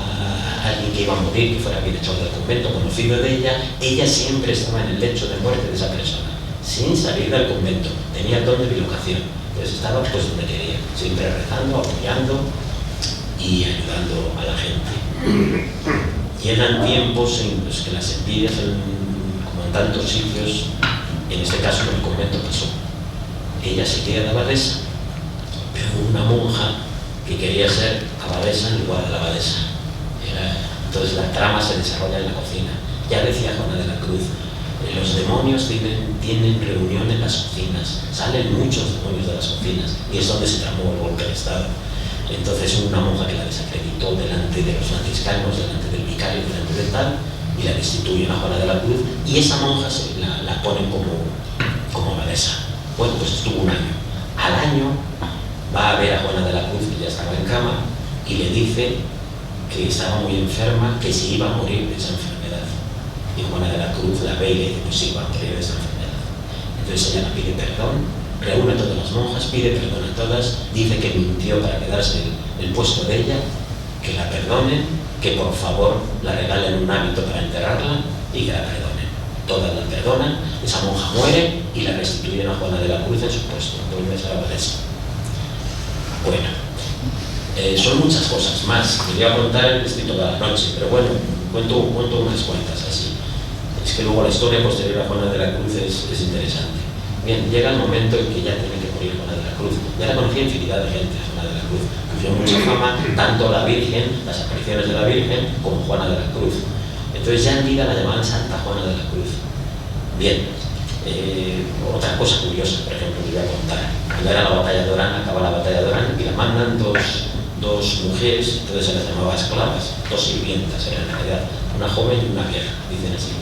alguien que iba a morir, que fuera bienhechor del convento, conocido de ella, ella siempre estaba en el lecho de muerte de esa persona, sin salir del convento. Tenía el don de bilocación, entonces estaba pues donde quería, siempre rezando, apoyando y ayudando a la gente. Llegan tiempos en los que las envidias, como en tantos sitios, en este caso en el convento pasó. Ella se queda de abadesa, pero una monja que quería ser abadesa en lugar de la abadesa. Entonces la trama se desarrolla en la cocina. Ya decía Juana de la Cruz, los demonios tienen reunión en las cocinas, salen muchos demonios de las cocinas, y es donde se tramó el golpe de Estado. Entonces una monja que la desacreditó delante de los franciscanos, delante del vicario, delante del tal, y la destituyen a Juana de la Cruz, y esa monja la ponen como abadesa. Bueno, pues estuvo un año. Al año va a ver a Juana de la Cruz, que ya estaba en cama, y le dice que estaba muy enferma, que se iba a morir de esa enfermedad. Y Juana de la Cruz la ve y le dice, pues sí, va a morir de esa enfermedad. Entonces ella la pide perdón, reúne a todas las monjas, pide perdón a todas, dice que mintió para quedarse el puesto de ella, que la perdonen, que por favor la regalen un hábito para enterrarla y que la perdonen. Todas la perdonan, esa monja muere y la restituyen a Juana de la Cruz en su puesto, vuelve a ser abadesa. Bueno, son muchas cosas más. Me voy a contar el vestido toda la noche, pero bueno, cuento unas cuantas así. Es que luego la historia posterior a Juana de la Cruz es interesante. Bien, llega el momento en que ya tiene que morir Juana de la Cruz. Ya la conocía infinidad de gente, Juana de la Cruz. Cogió mucha fama, tanto la Virgen, las apariciones de la Virgen, como Juana de la Cruz. Entonces ya en vida la llamaban Santa Juana de la Cruz. Bien, otra cosa curiosa, por ejemplo, que voy a contar. Cuando era la batalla de Orán, acaba la batalla de Orán y la mandan dos mujeres, entonces se las llamaba esclavas, dos sirvientas eran en realidad, una joven y una vieja, dicen así.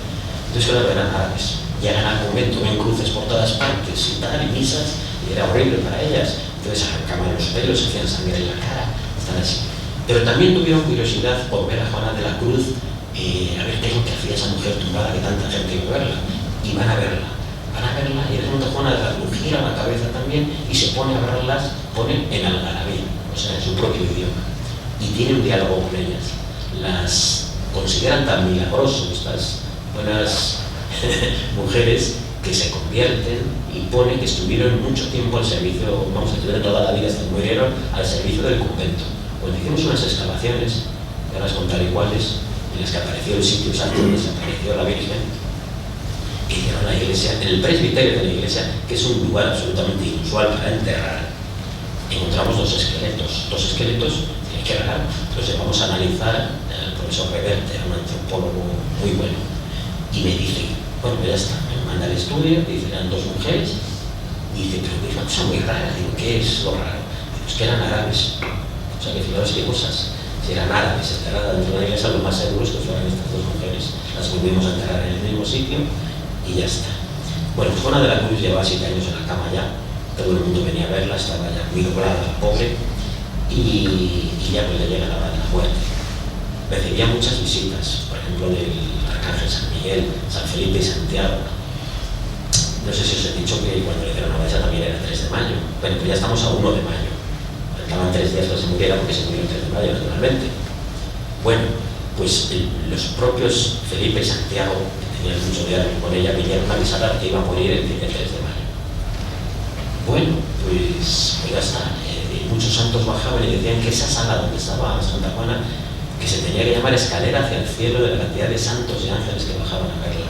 Entonces eran árabes, llegan al convento, ven cruces por todas partes y tal, y misas, y era horrible para ellas. Entonces arrancaban los pelos, se hacían sangre en la cara, están así. Pero también tuvieron curiosidad por ver a Juana de la Cruz, a ver qué es lo que hacía esa mujer tumbada, que tanta gente iba a verla, y van a verla, y de pronto Juana de la Cruz gira la cabeza también y se pone a verlas, pone en algarabí, o sea, en su propio idioma, y tiene un diálogo con ellas. Las consideran tan milagrosas estas buenas mujeres que se convierten, y pone que estuvieron mucho tiempo al servicio, vamos, estuvieron toda la vida hasta que murieron al servicio del convento. Cuando hicimos unas excavaciones, ya las contaré cuáles, en las que apareció el sitio exacto donde se apareció la Virgen, que hicieron la iglesia, en el presbiterio de la iglesia, que es un lugar absolutamente inusual para enterrar. Encontramos dos esqueletos que raro. Entonces vamos a analizar, el profesor Reverte, un antropólogo muy bueno, y me dice, bueno, pues ya está, me manda el estudio, dice, eran dos mujeres, y dice, pero es una cosa muy rara. Digo, ¿qué es lo raro? Digo, es que eran árabes. O sea, que fijaros qué cosas. Si eran árabes enterradas dentro de la iglesia, lo más seguro es que fueran estas dos mujeres. Las volvimos a enterrar en el mismo sitio y ya está. Bueno, pues Juana de la Cruz llevaba 7 años en la cama ya, todo el mundo venía a verla, estaba ya muy doblada, pobre, y ya pues le llega la hora de la muerte. Recibía muchas visitas, por ejemplo, del Arcángel San Miguel, San Felipe y Santiago. No sé si os he dicho que cuando le hicieron la misa también era 3 de mayo. Bueno, pues ya estamos a 1 de mayo. Faltaban 3 días que se muriera, porque se murió el 3 de mayo, naturalmente. Bueno, pues los propios Felipe y Santiago, que tenían mucho diálogo con ella, vinieron a avisar que iba a morir el 3 de mayo. Bueno, pues ya está. Muchos santos bajaban y decían que esa sala donde estaba Santa Juana, que se tenía que llamar escalera hacia el cielo de la cantidad de santos y ángeles que bajaban a verla.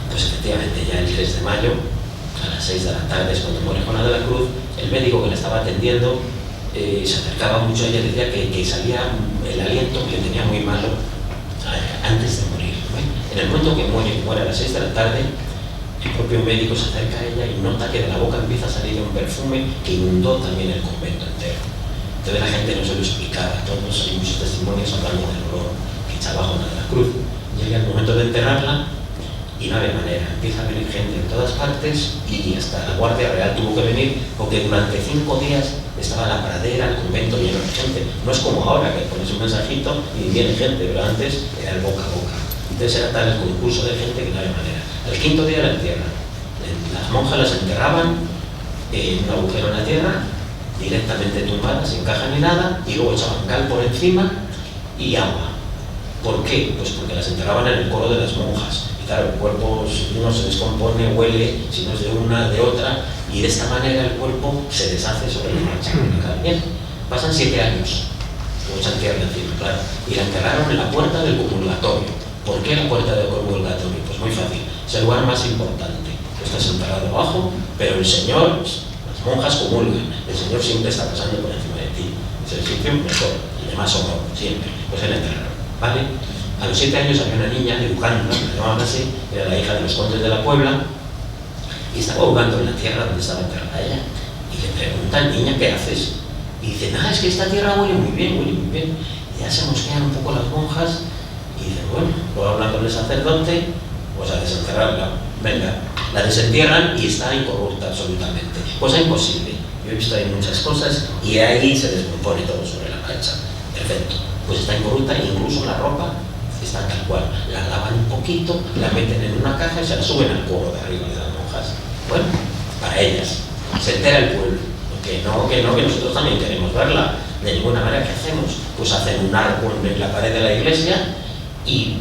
Pues efectivamente ya el 3 de mayo, a las 6 de la tarde, es cuando muere Juana de la Cruz. El médico que la estaba atendiendo se acercaba mucho a ella y decía que salía el aliento, que le tenía muy malo antes de morir. Bueno, en el momento que muere a las 6 de la tarde, el propio médico se acerca a ella y nota que de la boca empieza a salir un perfume que inundó también el convento entero. Entonces la gente no se lo explicaba, todos hay muchos testimonios hablando del olor que echaba Juana de la Cruz. Llega el momento de enterrarla y no había manera. Empieza a venir gente de todas partes y hasta la Guardia Real tuvo que venir porque durante 5 días estaba la pradera, el convento lleno de gente. No es como ahora que pones un mensajito y viene gente, pero antes era el boca a boca. Entonces era tal el concurso de gente que no había manera. Al 5.º día la entierran. Las monjas las enterraban en un agujero en la tierra, directamente tumbadas, sin caja ni nada, y luego echaban cal por encima y agua. ¿Por qué? Pues porque las enterraban en el coro de las monjas. Y claro, el cuerpo no se descompone, huele, si no es de una, de otra, y de esta manera el cuerpo se deshace sobre la marcha. Bien, pasan 7 años, mucha tierra encima, claro, y la enterraron en la puerta del comulgatorio. ¿Por qué la puerta del comulgatorio? Pues muy fácil, es el lugar más importante. Estás enterrado abajo, pero el Señor, las monjas comulgan, el Señor siempre está pasando por encima de ti. Es el sitio mejor, y de más honor, siempre. Pues él enterraron, ¿vale? A los 7 años había una niña educando, la llamaban así, era la hija de los condes de la Puebla, y estaba ahogando en la tierra donde estaba enterrada ella. Y le preguntan, niña, ¿qué haces? Y dice, nada, es que esta tierra huele muy bien, huele muy bien. Y ya se mosquean un poco las monjas, y dicen, bueno, luego hablan con el sacerdote, pues a desenterrarla. Venga, la desentierran y está incorrupta absolutamente. Cosa imposible. Yo he visto ahí muchas cosas y ahí se descompone todo sobre la marcha. Perfecto. Pues está incorrupta e incluso la ropa está tal cual. La lavan un poquito, la meten en una caja y se la suben al coro de arriba de las monjas. Bueno, para ellas. Se entera el pueblo. Que nosotros también queremos verla. De ninguna manera, ¿qué hacemos? Pues hacen un arco en la pared de la iglesia y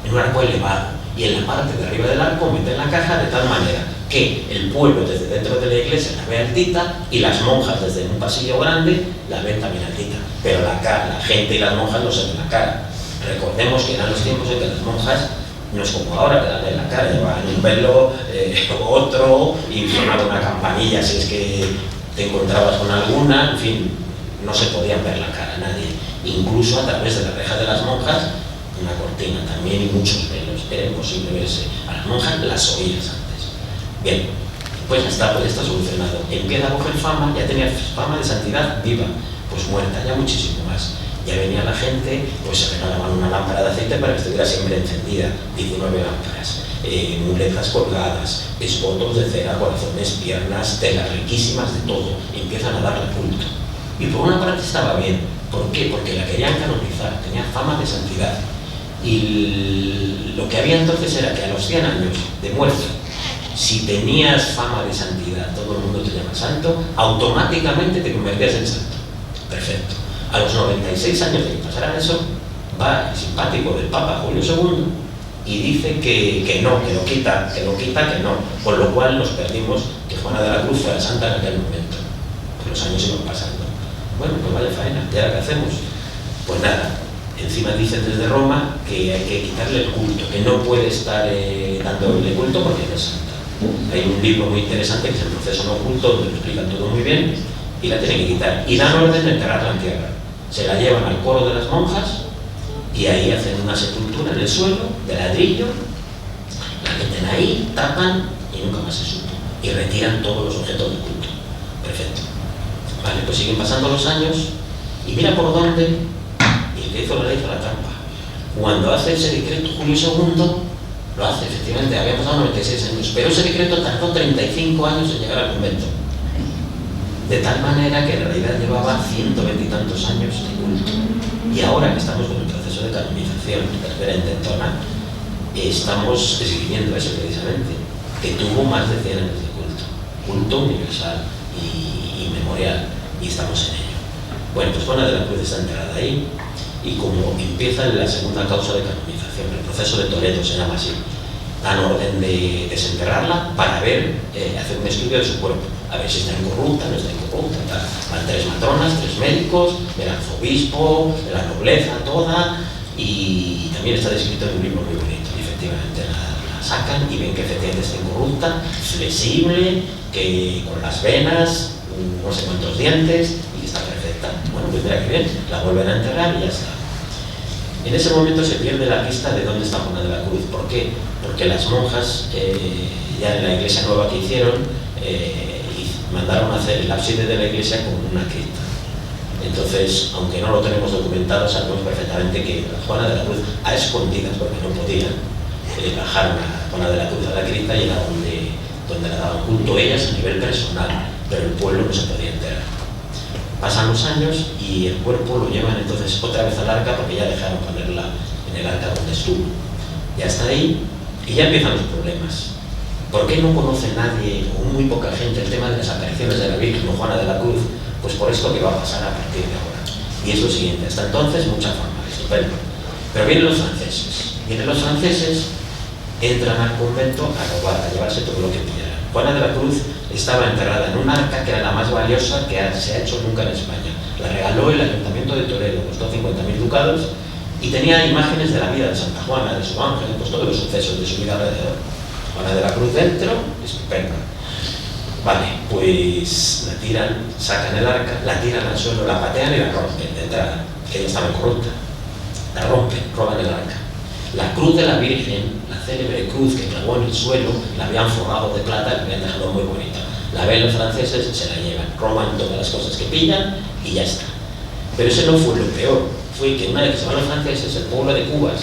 en un arco elevado. Y en la parte de arriba del arco meten la caja de tal manera que el pueblo desde dentro de la iglesia la ve altita y las monjas desde un pasillo grande la ven también altita. Pero la gente y las monjas no se ven la cara. Recordemos que eran los tiempos en que las monjas no es como ahora, que dan en la cara, llevaban un velo, otro, y sonaba una campanilla si es que te encontrabas con alguna, en fin, no se podían ver la cara a nadie. Incluso a través de la reja de las monjas, una cortina también y muchos velos, era imposible verse. A las monjas las oías antes. Bien, pues ya está, pues está solucionado. Empieza a coger fama, ya tenía fama de santidad viva, pues muerta ya muchísimo más. Ya venía la gente, pues se regalaban una lámpara de aceite para que estuviera siempre encendida, 19 lámparas, muletas colgadas, esbotos de cera, corazones, piernas, telas riquísimas de todo. Empiezan a darle culto. Y por una parte estaba bien. ¿Por qué? Porque la querían canonizar, tenía fama de santidad. Y lo que había entonces era que a los 100 años de muerte, si tenías fama de santidad, todo el mundo te llama santo, automáticamente te convertías en santo. Perfecto. A los 96 años de que pasara eso, va el simpático del Papa Julio II y dice que no, que lo quita, que no. Con lo cual nos perdimos que Juana de la Cruz fuera santa en aquel momento. Que los años iban pasando. Bueno, pues vaya faena, ¿y ahora qué hacemos? Pues nada, encima dicen desde Roma que hay que quitarle el culto, que no puede estar dándole culto porque no es santa. Hay un libro muy interesante que es El proceso no culto, donde lo explican todo muy bien, y la tienen que quitar. Y dan orden de enterrarla en tierra. Se la llevan al coro de las monjas y ahí hacen una sepultura en el suelo, de ladrillo, la meten ahí, tapan y nunca más se supo. Y retiran todos los objetos de culto. Perfecto. Vale, pues siguen pasando los años y mira por dónde, y el que hizo la ley hizo la trampa. Cuando hace ese decreto Julio II, lo hace, efectivamente, había pasado 96 años, pero ese decreto tardó 35 años en llegar al convento. De tal manera que en realidad llevaba 120 y tantos años de culto. Y ahora que estamos con el proceso de canonización de Cervera Intentona, estamos escribiendo eso precisamente, que tuvo más de 100 años de culto universal y memorial, y estamos en ello. Bueno, pues Juana de la Cruz está enterrada ahí, y como empieza la segunda causa de canonización, el proceso de Toledo se llama así, dan orden de desenterrarla para ver, hacer un estudio de su cuerpo, a ver si está incorrupta, no está incorrupta, tal. Van 3 matronas, 3 médicos, el arzobispo, la nobleza toda, y también está descrito en un libro muy bonito. Y efectivamente la sacan y ven que efectivamente está incorrupta, flexible, que con las venas, no sé cuántos dientes, y que está perfecta. Bueno, pues mira que bien, la vuelven a enterrar y ya está. En ese momento se pierde la pista de dónde está Juana de la Cruz. ¿Por qué? Porque las monjas, ya en la iglesia nueva que hicieron, mandaron a hacer el ábside de la iglesia con una cripta. Entonces, aunque no lo tenemos documentado, sabemos perfectamente que Juana de la Cruz, a escondidas, porque no podían, bajaron a Juana de la Cruz a la cripta y era donde le daban culto ellas a nivel personal, pero el pueblo no se podía enterar. Pasan los años y el cuerpo lo llevan entonces otra vez al arca, porque ya dejaron ponerla en el arca donde estuvo. Ya está ahí y ya empiezan los problemas. ¿Por qué no conoce nadie o muy poca gente el tema de las apariciones de la Virgen o Juana de la Cruz? Pues por esto que va a pasar a partir de ahora. Y es lo siguiente, hasta entonces mucha fama, estupendo. Pero vienen los franceses. Vienen los franceses, entran al convento a robar, a llevarse todo lo que pidieran. Juana de la Cruz estaba enterrada en un arca que era la más valiosa que se ha hecho nunca en España. La regaló el Ayuntamiento de Toledo, costó 50.000 ducados y tenía imágenes de la vida de Santa Juana, de su ángel, pues todos los sucesos de su vida alrededor. Juana de la Cruz dentro, estupendo. Vale, pues la tiran, sacan el arca, la tiran al suelo, la patean y la rompen de entrada, que ella estaba corrupta. La rompen, roban el arca. La cruz de la Virgen, la célebre cruz que clavó en el suelo, la habían forrado de plata y la habían dejado muy bonita. La ven los franceses, se la llevan, roban todas las cosas que pillan y ya está. Pero ese no fue lo peor, fue que una vez que se van los franceses, el pueblo de Cubas,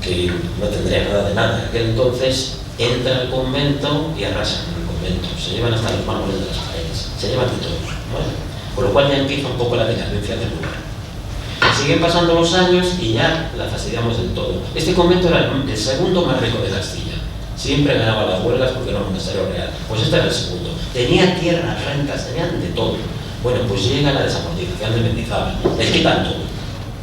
que no tendría nada de nada, en aquel entonces entra al convento y arrasan el convento, se llevan hasta los mármoles de las paredes, se llevan de todo. Bueno, con lo cual ya empieza un poco la decadencia del lugar. Siguen pasando los años y ya la fastidiamos del todo. Este convento era el segundo más rico de Castilla. Siempre ganaba las huelgas porque era un monasterio real. Pues este era el segundo. Tenía tierras, rentas, tenían de todo. Bueno, pues llega la desamortización de Mendizábal. Les quitan todo.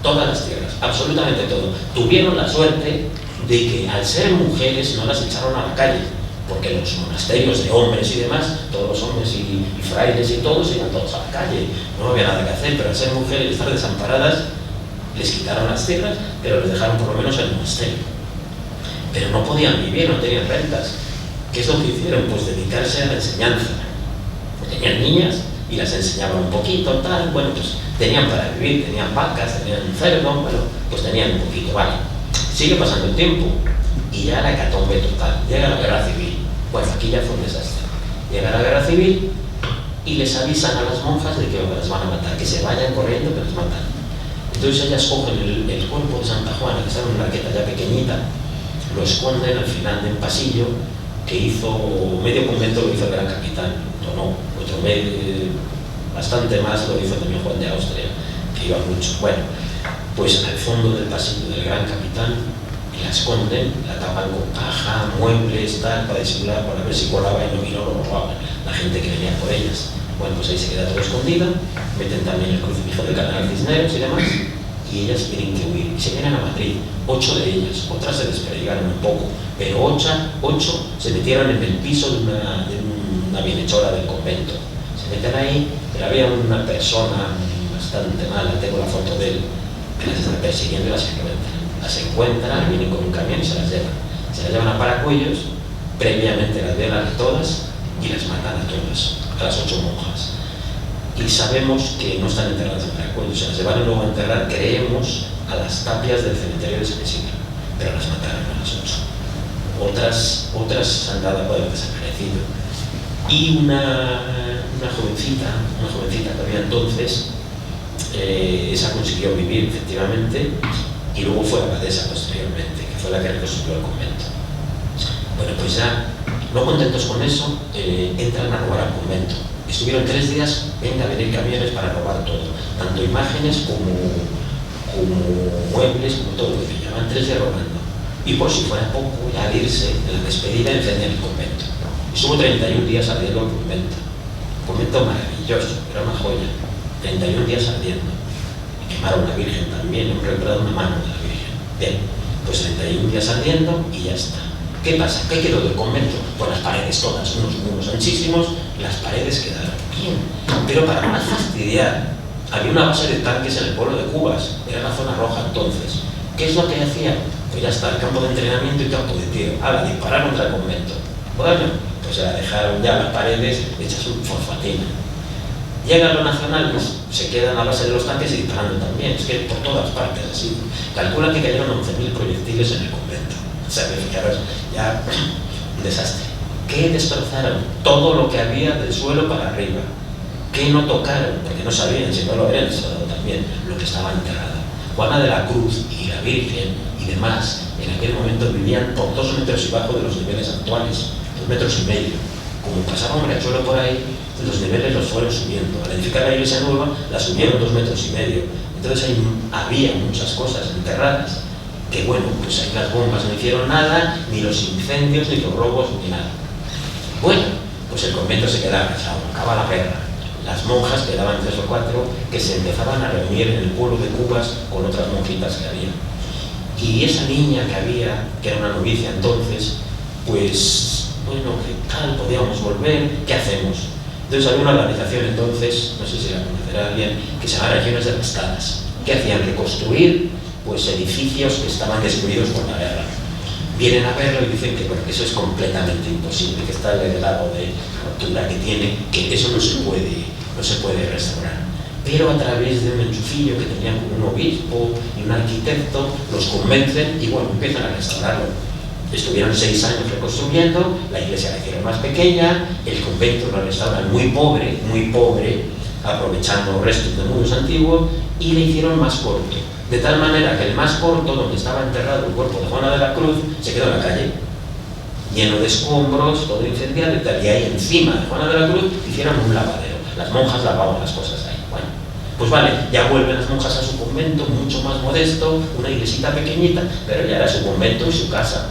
Todas las tierras, absolutamente todo. Tuvieron la suerte de que al ser mujeres no las echaron a la calle. Porque los monasterios de hombres y demás, todos los hombres y frailes y todos iban todos a la calle. No había nada que hacer, pero al ser mujeres y estar desamparadas, les quitaron las tierras, pero les dejaron por lo menos el monasterio. Pero no podían vivir, no tenían rentas. ¿Qué es lo que hicieron? Pues dedicarse a la enseñanza. Tenían niñas y las enseñaban un poquito, tal, bueno, pues tenían para vivir, tenían vacas, tenían cerdo, bueno, pues tenían un poquito, vale. Sigue pasando el tiempo y ya la hecatombe total, llega la guerra civil. Bueno, aquí ya fue un desastre. Llega la guerra civil y les avisan a las monjas de que las van a matar, que se vayan corriendo, que las matan. Entonces ellas cogen el cuerpo de Santa Juana, que estaba en una arqueta ya pequeñita, lo esconden al final de un pasillo que hizo, medio convento lo hizo el gran capitán, no, otro medio, bastante más lo hizo también Juan de Austria, que iba mucho. Bueno, pues al fondo del pasillo del gran capitán la esconden, la tapan con caja, muebles, tal, para disimular, para ver si colaba y no lo robaban la gente que venía por ellas. Bueno, pues ahí se queda todo escondido, meten también el crucifijo del cardenal Cisneros y demás, y ellas tienen que huir, y se vienen a Madrid, 8 de ellas, otras se desperdigaron un poco, pero 8 se metieron en el piso de una bienhechora del convento. Se meten ahí, pero había una persona bastante mala, tengo la foto de él, que las está persiguiendo y las encuentran. Las encuentran, vienen con un camión y se las llevan. Se las llevan a Paracuellos, previamente las violan a todas y las matan a todas, a las 8 monjas. Y sabemos que no están enterradas en Paracuellos, se las llevaron luego a enterrar, creemos, a las tapias del cementerio de San Isidro, pero las mataron a las 8. Otras han dado por desaparecido. Y una jovencita que había entonces, esa consiguió vivir efectivamente y luego fue abadesa posteriormente, que fue la que reconstruyó el convento. Bueno, pues ya, no contentos con eso, entran a robar al convento. Estuvieron 3 días, venga a venir camiones para robar todo, tanto imágenes como muebles, como todo lo que pillaban, 3 días robando. Y por si fuera poco, ya al irse, en la despedida, encendían el convento. Estuvo 31 días ardiendo el convento. Un convento maravilloso, era una joya. 31 días ardiendo. Y quemaron a la Virgen también, han recuperado una mano de la Virgen. Bien, pues 31 días ardiendo y ya está. ¿Qué pasa? ¿Qué quedó del convento? Pues las paredes todas, unos muros anchísimos, las paredes quedaron bien. Pero para más fastidiar, había una base de tanques en el pueblo de Cubas, era la zona roja entonces. ¿Qué es lo que hacían? Pues ya está, el campo de entrenamiento y campo de tiro. Ahora, disparar contra el convento. Bueno, pues ya dejaron ya las paredes hechas un fosfatina. Llegan los nacionales, se quedan a base de los tanques y disparando también. Es que por todas partes así. Calculan que cayeron 11.000 proyectiles en el convento. O sea, que fijaros, ya un desastre. ¿Qué destrozaron? Todo lo que había del suelo para arriba. ¿Qué no tocaron? Porque no sabían, si no lo habían destrozado también, lo que estaba enterrado. Juana de la Cruz y la Virgen y demás en aquel momento vivían por 2 metros y bajo de los niveles actuales, 2,5 metros. Como pasaba un riachuelo por ahí, los niveles los fueron subiendo. Al edificar la iglesia nueva, la subieron 2,5 metros. Entonces ahí había muchas cosas enterradas, que bueno, pues ahí las bombas no hicieron nada, ni los incendios, ni los robos, ni nada. Bueno, pues el convento se quedaba, acaba la guerra. Las monjas quedaban 3 o 4 que se empezaban a reunir en el pueblo de Cubas con otras monjitas que había. Y esa niña que había, que era una novicia entonces, pues, bueno, ¿qué tal? ¿Podíamos volver? ¿Qué hacemos? Entonces había una organización entonces, no sé si la conocerá alguien, que se llama Regiones Devastadas. ¿Qué hacían? Reconstruir pues edificios que estaban destruidos por la guerra. Vienen a verlo y dicen que, bueno, que eso es completamente imposible, que está el grado de rotura que tiene, que eso no se puede restaurar. Pero a través de un enchufillo que tenían con un obispo y un arquitecto, los convencen y bueno, empiezan a restaurarlo. Estuvieron 6 años reconstruyendo, la iglesia la hicieron más pequeña, el convento lo restauran muy pobre, aprovechando restos de muros antiguos, y le hicieron más corto. De tal manera que el más corto, donde estaba enterrado el cuerpo de Juana de la Cruz, se quedó en la calle, lleno de escombros, todo incendiado y tal. Y ahí encima de Juana de la Cruz hicieron un lavadero. Las monjas lavaban las cosas ahí. Bueno, pues vale, ya vuelven las monjas a su convento, mucho más modesto, una iglesita pequeñita, pero ya era su convento y su casa.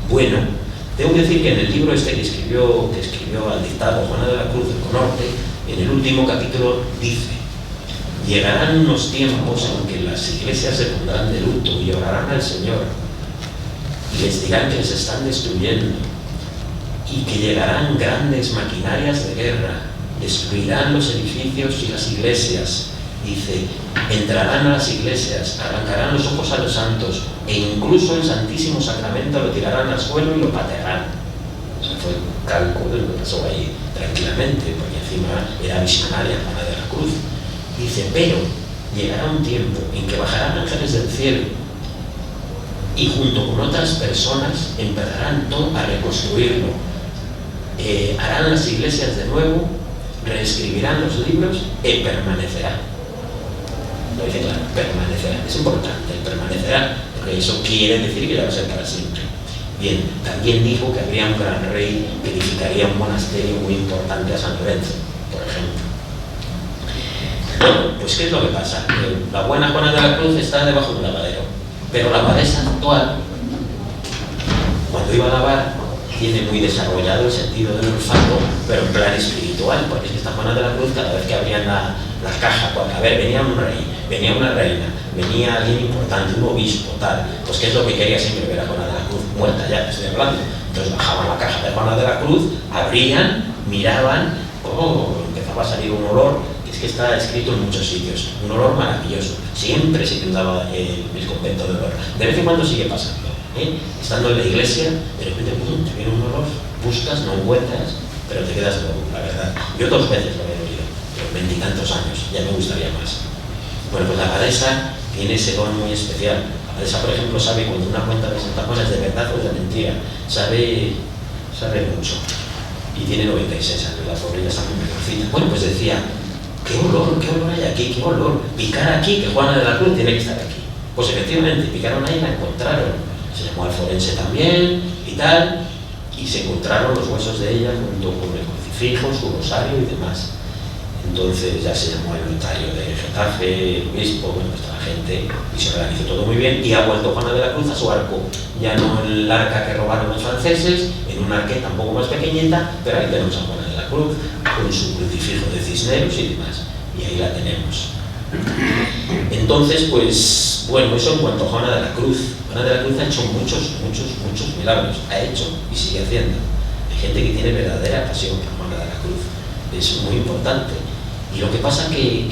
Bueno, tengo que decir que en el libro este que escribió al dictado Juana de la Cruz del Conorte, en el último capítulo dice: llegarán unos tiempos en que las iglesias se pondrán de luto y orarán al Señor y les dirán que les están destruyendo y que llegarán grandes maquinarias de guerra, destruirán los edificios y las iglesias. Dice, entrarán a las iglesias, arrancarán los ojos a los santos e incluso el Santísimo Sacramento lo tirarán al suelo y lo patearán. Eso fue un cálculo de lo que pasó ahí tranquilamente, porque encima era visionaria Juana de la Cruz. Dice, pero llegará un tiempo en que bajarán ángeles del cielo y junto con otras personas empezarán todo a reconstruirlo. Harán las iglesias de nuevo, reescribirán los libros y permanecerá. Lo dice claro, permanecerá. Es importante, permanecerá, porque eso quiere decir que ya va a ser para siempre. Bien, también dijo que habría un gran rey que edificaría un monasterio muy importante a San Lorenzo, por ejemplo. Bueno, pues ¿qué es lo que pasa? La buena Juana de la Cruz está debajo de un lavadero, pero la abadesa actual, cuando iba a lavar, tiene muy desarrollado el sentido del olfato, pero en plan espiritual, porque es que esta Juana de la Cruz, cada vez que abrían la caja, cuando, a ver, venía un rey, venía una reina, venía alguien importante, un obispo, tal, pues ¿qué es lo que quería siempre ver a Juana de la Cruz? Muerta ya, estoy hablando. Entonces bajaban la caja de Juana de la Cruz, abrían, miraban, empezaba a salir un olor, que es que está escrito en muchos sitios, un olor maravilloso, siempre se inundaba el convento de olor. De vez en cuando sigue pasando. Estando en la iglesia, de repente te viene un olor, buscas, no encuentras, pero te quedas loco, la verdad. Yo 2 veces lo he oído, pero 20 y tantos años, ya me gustaría más. Bueno, pues la abadesa tiene ese don muy especial. La abadesa, por ejemplo, sabe cuando una cuenta de Santa Juana es de verdad o es de mentira. Sabe mucho. Y tiene 96 años, la pobre ya está muy mayorcita. Bueno, pues decía, ¿qué olor hay aquí? ¿Qué olor? Picar aquí, que Juana de la Cruz tiene que estar aquí. Pues efectivamente, picaron ahí y la encontraron. Se llamó al forense también y tal, y se encontraron los huesos de ella junto con el crucifijo, su rosario y demás. Entonces ya se llamó el notario de Getafe, el obispo, bueno, pues toda la gente, y se organizó todo muy bien, y ha vuelto Juana de la Cruz a su arco, ya no en el arca que robaron los franceses, en un arqueta un poco más pequeñita, pero ahí tenemos a Juana de la Cruz, con su crucifijo de cisneros y demás, y ahí la tenemos. Entonces, pues, bueno, eso en cuanto a Juana de la Cruz. Juana de la Cruz ha hecho muchos milagros, ha hecho y sigue haciendo. Hay gente que tiene verdadera pasión por Juana de la Cruz, es muy importante. Y lo que pasa que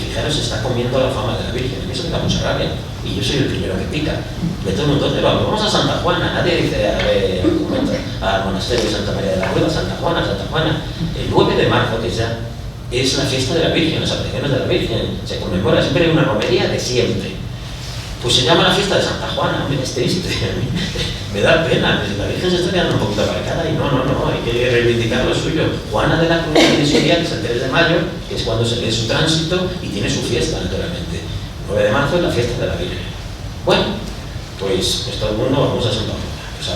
fijaros, se está comiendo la fama de la Virgen. A mí eso me da mucha rabia, y yo soy el primero que pica. De todo el mundo, vamos a Santa Juana, nadie dice al monasterio de Santa María de la Rueda, Santa Juana. El 9 de marzo, que ya es la fiesta de la Virgen, las apariciones de la Virgen, se conmemora, siempre hay una romería de siempre. Pues se llama la fiesta de Santa Juana, hombre, es triste, me da pena, la Virgen se está quedando un poquito aparcada y no, hay que reivindicar lo suyo. Juana de la Cruz tiene su día, que es el 3 de mayo, que es cuando se lee su tránsito y tiene su fiesta, naturalmente. 9 de marzo es la fiesta de la Virgen. Bueno, Pues todo el mundo vamos a Santa Juana, o sea,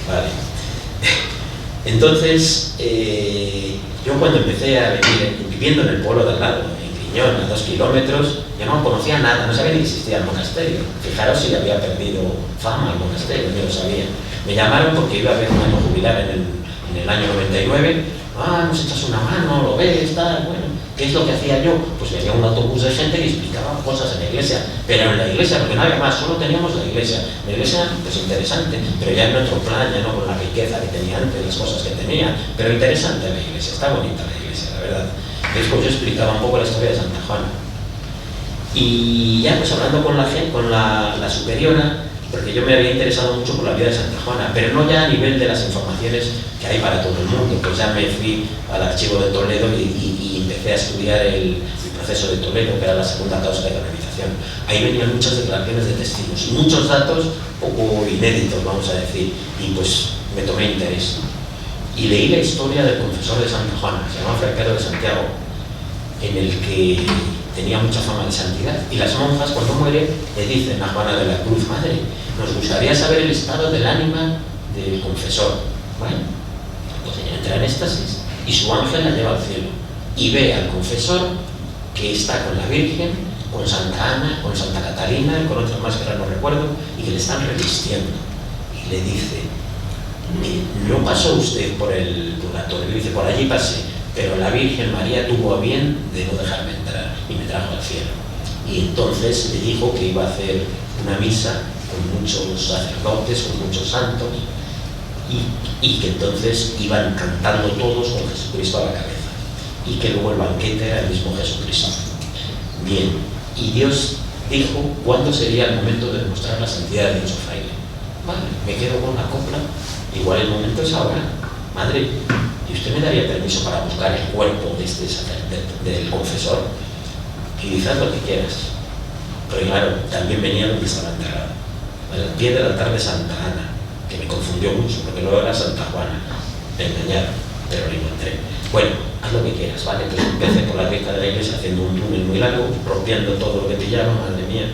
vale. Entonces, yo cuando empecé a venir, viviendo en el pueblo de al lado, en Griñón, a 2 kilómetros, yo no conocía nada, no sabía ni que existía el monasterio. Fijaros si había perdido fama el monasterio, ni lo sabía. Me llamaron porque iba a haber un año jubilar en el año 99. Nos echas una mano, lo ves, tal, bueno. ¿Qué es lo que hacía yo? Pues venía un autobús de gente que explicaba cosas en la iglesia, pero en la iglesia, porque no había más, solo teníamos la iglesia. La iglesia, pues interesante, pero ya en otro plan, ya no con la riqueza que tenía antes, las cosas que tenía, pero interesante la iglesia, está bonita la iglesia, la verdad. Después yo explicaba un poco la historia de Santa Juana. Y ya pues hablando con la superiora, porque yo me había interesado mucho por la vida de Santa Juana, pero no ya a nivel de las informaciones que hay para todo el mundo, pues ya me fui al archivo de Toledo y empecé a estudiar el proceso de Toledo, que era la segunda causa de canonización. Ahí venían muchas declaraciones de testigos y muchos datos poco inéditos, vamos a decir, y pues me tomé interés. Y leí la historia del confesor de Santa Juana, se llama Fray Pedro de Santiago, en el que tenía mucha fama de santidad, y las monjas cuando muere le dicen a Juana de la Cruz: madre, nos gustaría saber el estado del ánima del confesor. Bueno, pues ella entra en éxtasis y su ángel la lleva al cielo y ve al confesor que está con la Virgen, con Santa Ana, con Santa Catalina y con otras más que ahora no recuerdo, y que le están revistiendo, y le dice: no pasó usted por el purgatorio, le dice: por allí pasé, pero la Virgen María tuvo a bien de no dejarme entrar y me trajo al cielo. Y entonces le dijo que iba a hacer una misa con muchos sacerdotes, con muchos santos, y que entonces iban cantando todos con Jesucristo a la cabeza, y que luego el banquete era el mismo Jesucristo. Bien, y Dios dijo cuándo sería el momento de demostrar la santidad de dicho fraile. Vale, me quedo con la copla, igual el momento es ahora. Madre, ¿y usted me daría permiso para buscar el cuerpo de este del confesor? Y dice: haz lo que quieras. Pero claro, también venía donde estaba enterrado, al pie del altar de Santa Ana, que me confundió mucho, porque luego era Santa Juana. Me engañaron, pero lo encontré. Bueno, haz lo que quieras, ¿vale? Entonces empecé por la rica de la iglesia haciendo un túnel muy largo, rompiendo todo lo que pillaba, madre mía.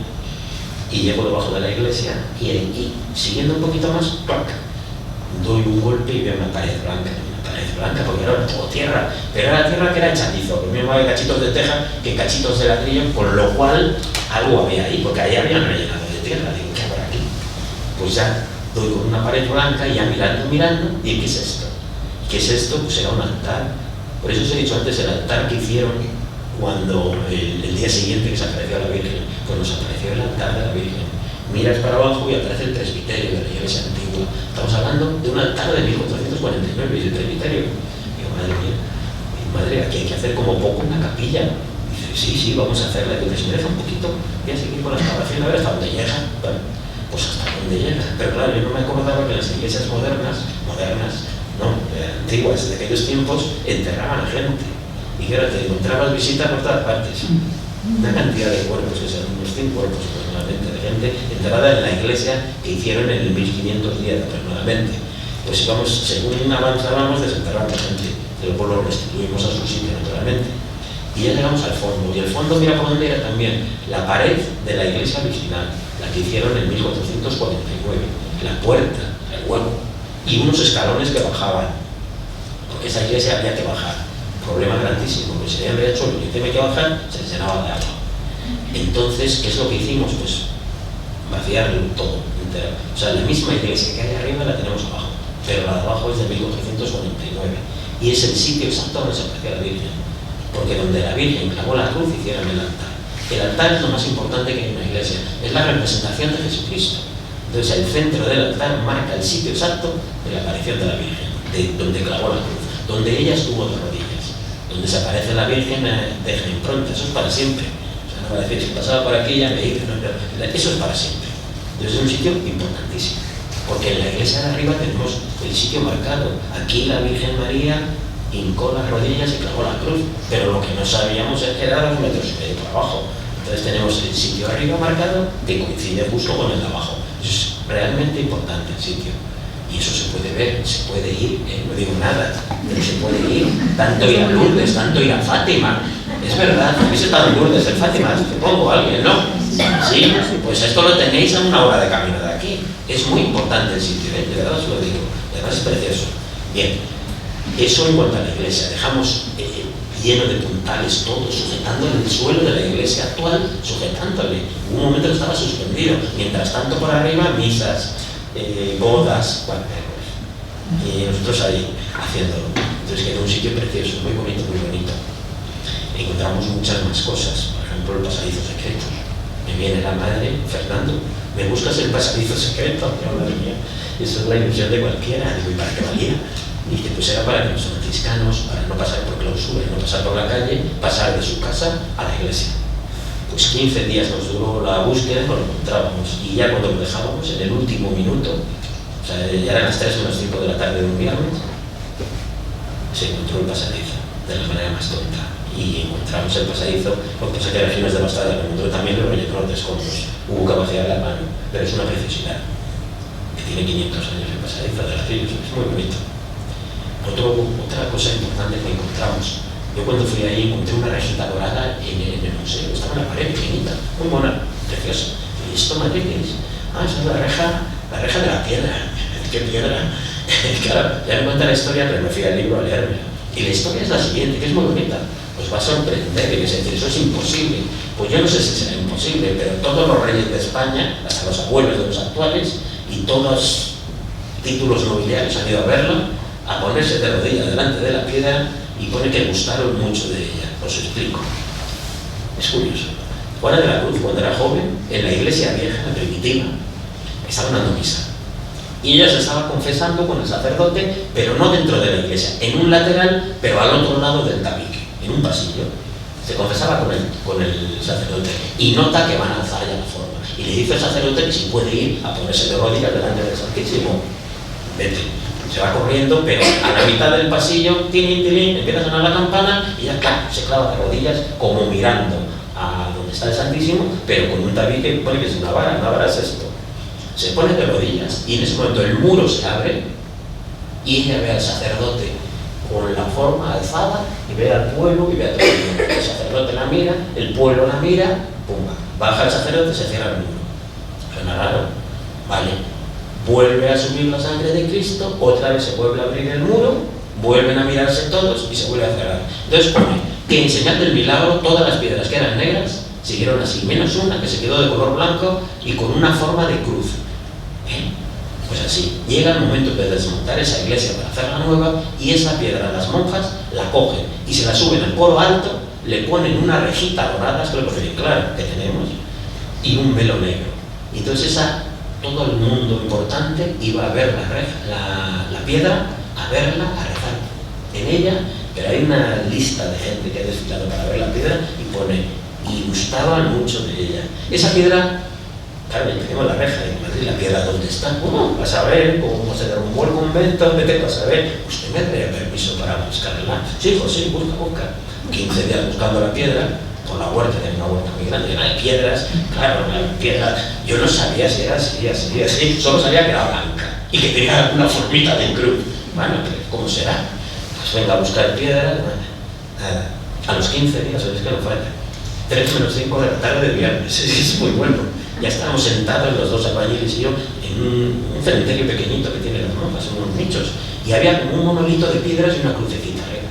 Y llego debajo de la iglesia y siguiendo un poquito más, ¡toc!, doy un golpe y veo una pared blanca, porque era todo tierra, pero era tierra que era chanizo, lo mismo había cachitos de teja que cachitos de ladrillo, con lo cual algo había ahí, porque ahí habían rellenado de tierra. Digo: ¿qué habrá aquí? Pues ya doy con una pared blanca y ya mirando, ¿y qué es esto? ¿Qué es esto? Pues era un altar. Por eso os he dicho antes, el altar que hicieron cuando el día siguiente que se apareció a la Virgen, pues nos apareció el altar de la Virgen. Miras para abajo y aparece el presbiterio de la iglesia antigua. Estamos hablando de un altar de 1449 y el presbiterio. Digo: madre mía, madre, aquí hay que hacer como poco una capilla. Dice: sí, vamos a hacerla. Digo: si me deja un poquito, voy a seguir con la excavación a ver hasta dónde llega. Bueno, pues hasta dónde llega. Pero claro, yo no me acordaba que las iglesias modernas, no, antiguas, de aquellos tiempos, enterraban a gente. Y que ahora te encontrabas visitas por todas partes. Una cantidad de cuerpos, que son unos 100 cuerpos aproximadamente, de gente enterrada en la iglesia que hicieron en el 1510 aproximadamente. Pues vamos, según avanzábamos, desenterramos gente, luego lo restituimos a su sitio naturalmente. Y ya llegamos al fondo, y el fondo, mira por dónde era también, la pared de la iglesia original, la que hicieron en 1449, la puerta, el hueco, y unos escalones que bajaban, porque esa iglesia había que bajar. Problema grandísimo, porque si habían hecho y tiene que bajar, se llenaba de agua. Entonces, ¿qué es lo que hicimos? Pues vaciarlo todo entero. O sea, la misma iglesia que hay arriba la tenemos abajo, pero la de abajo es de 1849 y es el sitio exacto donde se apareció la Virgen, porque donde la Virgen clavó la cruz hicieron el altar. El altar es lo más importante que hay en una iglesia, es la representación de Jesucristo. Entonces, el centro del altar marca el sitio exacto de la aparición de la Virgen, de donde clavó la cruz, donde ella estuvo de rodillas. Donde se aparece la Virgen, deja impronta, eso es para siempre. O sea, no va a decir: si pasaba por aquí ya me hice, eso es para siempre. Entonces es un sitio importantísimo, porque en la iglesia de arriba tenemos el sitio marcado. Aquí la Virgen María hincó las rodillas y clavó la cruz, pero lo que no sabíamos es que era 2 metros y medio por abajo. Entonces tenemos el sitio arriba marcado que coincide justo con el de abajo. Eso es realmente importante, el sitio. Y eso se puede ver, se puede ir, no digo nada, pero se puede ir, tanto ir a Lourdes, tanto ir a Fátima. Es verdad, habéis estado en Lourdes, en Fátima, supongo, alguien, ¿no? Sí, Sí, pues esto lo tenéis a una hora de camino de aquí. Es muy importante el sitio, de verdad os lo digo. Además es precioso. Bien, eso en cuanto a la iglesia. Dejamos lleno de puntales todo, sujetándole el suelo de la iglesia actual, sujetándole. Hubo un momento que estaba suspendido. Mientras tanto por arriba, misas, bodas, bueno, y nosotros ahí haciéndolo. Entonces quedó un sitio precioso, muy bonito, muy bonito. Encontramos muchas más cosas, por ejemplo el pasadizo secreto. Me viene la madre, Fernando, ¿me buscas el pasadizo secreto? Madre mía, eso es la ilusión de cualquiera. Digo, ¿y para qué valía? Y que pues era para que los franciscanos, para no pasar por clausura, no pasar por la calle, pasar de su casa a la iglesia. Pues 15 días nos duró la búsqueda, nos lo encontrábamos. Y ya cuando lo dejábamos, en el último minuto, o sea, ya eran las 3 o las 5 de la tarde de un viernes, se encontró el pasadizo, de la manera más tonta. Y encontramos el pasadizo, porque pasa que regiones devastadas, el mundo también lo rellenó de escombros. Hubo que vaciar la mano, pero es una preciosidad. Que tiene 500 años el pasadizo de ladrillos, es muy bonito. Otra cosa importante que encontramos, yo cuando fui ahí encontré una rejita dorada en el museo, estaba en la pared pequeñita, muy buena, preciosa. ¿Y esto, madre, qué es? Ah, esa es la reja de la piedra. ¿Qué piedra? Claro, ya me cuenta la historia, pero me fui al libro a leerme. Y la historia es la siguiente, que es muy bonita. Os va a sorprender, y es decir, eso es imposible. Pues yo no sé si será imposible, pero todos los reyes de España, hasta los abuelos de los actuales, y todos los títulos nobiliarios han ido a verlo, a ponerse de rodillas delante de la piedra, y pone que gustaron mucho de ella. Os explico. Es curioso. Juana de la Cruz, cuando era joven, en la iglesia vieja, la primitiva, estaba dando misa. Y ella se estaba confesando con el sacerdote, pero no dentro de la iglesia, en un lateral, pero al otro lado del tabique, en un pasillo. Se confesaba con el sacerdote y nota que van a alzar ya la forma. Y le dice al sacerdote que si puede ir a ponerse de rodillas delante del Santísimo. Vete. Se va corriendo, pero a la mitad del pasillo, tilín, empieza a sonar la campana y ya se clava de rodillas como mirando a donde está el Santísimo, pero con un tabique que pone que es una vara es esto. Se pone de rodillas y en ese momento el muro se abre y ella ve al sacerdote con la forma alzada y ve al pueblo y ve a todo el mundo. El sacerdote la mira, el pueblo la mira, pumba, baja el sacerdote y se cierra el muro. Suena raro, vale. Vuelve a subir la sangre de Cristo, otra vez se vuelve a abrir el muro, vuelven a mirarse todos y se vuelve a cerrar. Entonces pone que en señal del milagro todas las piedras que eran negras siguieron así, menos una que se quedó de color blanco y con una forma de cruz. Pues así, llega el momento de desmontar esa iglesia para hacerla nueva y esa piedra las monjas la cogen y se la suben al coro alto, le ponen una rejita dorada, es que lo prefieren, claro, que tenemos, y un velo negro. Y entonces todo el mundo importante iba a ver la piedra, a verla, a rezar en ella, pero hay una lista de gente que ha desfilado para ver la piedra y pone, y gustaban mucho de ella. Esa piedra, claro, ya tenemos la reja en Madrid, la piedra ¿dónde está? ¿Cómo? Vas a ver cómo se derrumbó el convento, vete, vas a ver. ¿Usted me daría permiso para buscarla? Sí, pues sí, busca. 15 días buscando la piedra, por la huerta, de una huerta muy grande, llena de piedras, claro, piedras. Yo no sabía si era así, solo sabía que era blanca y que tenía una formita de cruz. Bueno, ¿cómo será? Pues venga a buscar piedras, nada. A los 15 días, ¿sabes qué no falta? 3 menos 5 de la tarde de viernes, es muy bueno. Ya estábamos sentados los dos albañiles y yo en un cementerio pequeñito que tiene las monjas, en unos nichos, y había como un monolito de piedras y una crucecita arriba.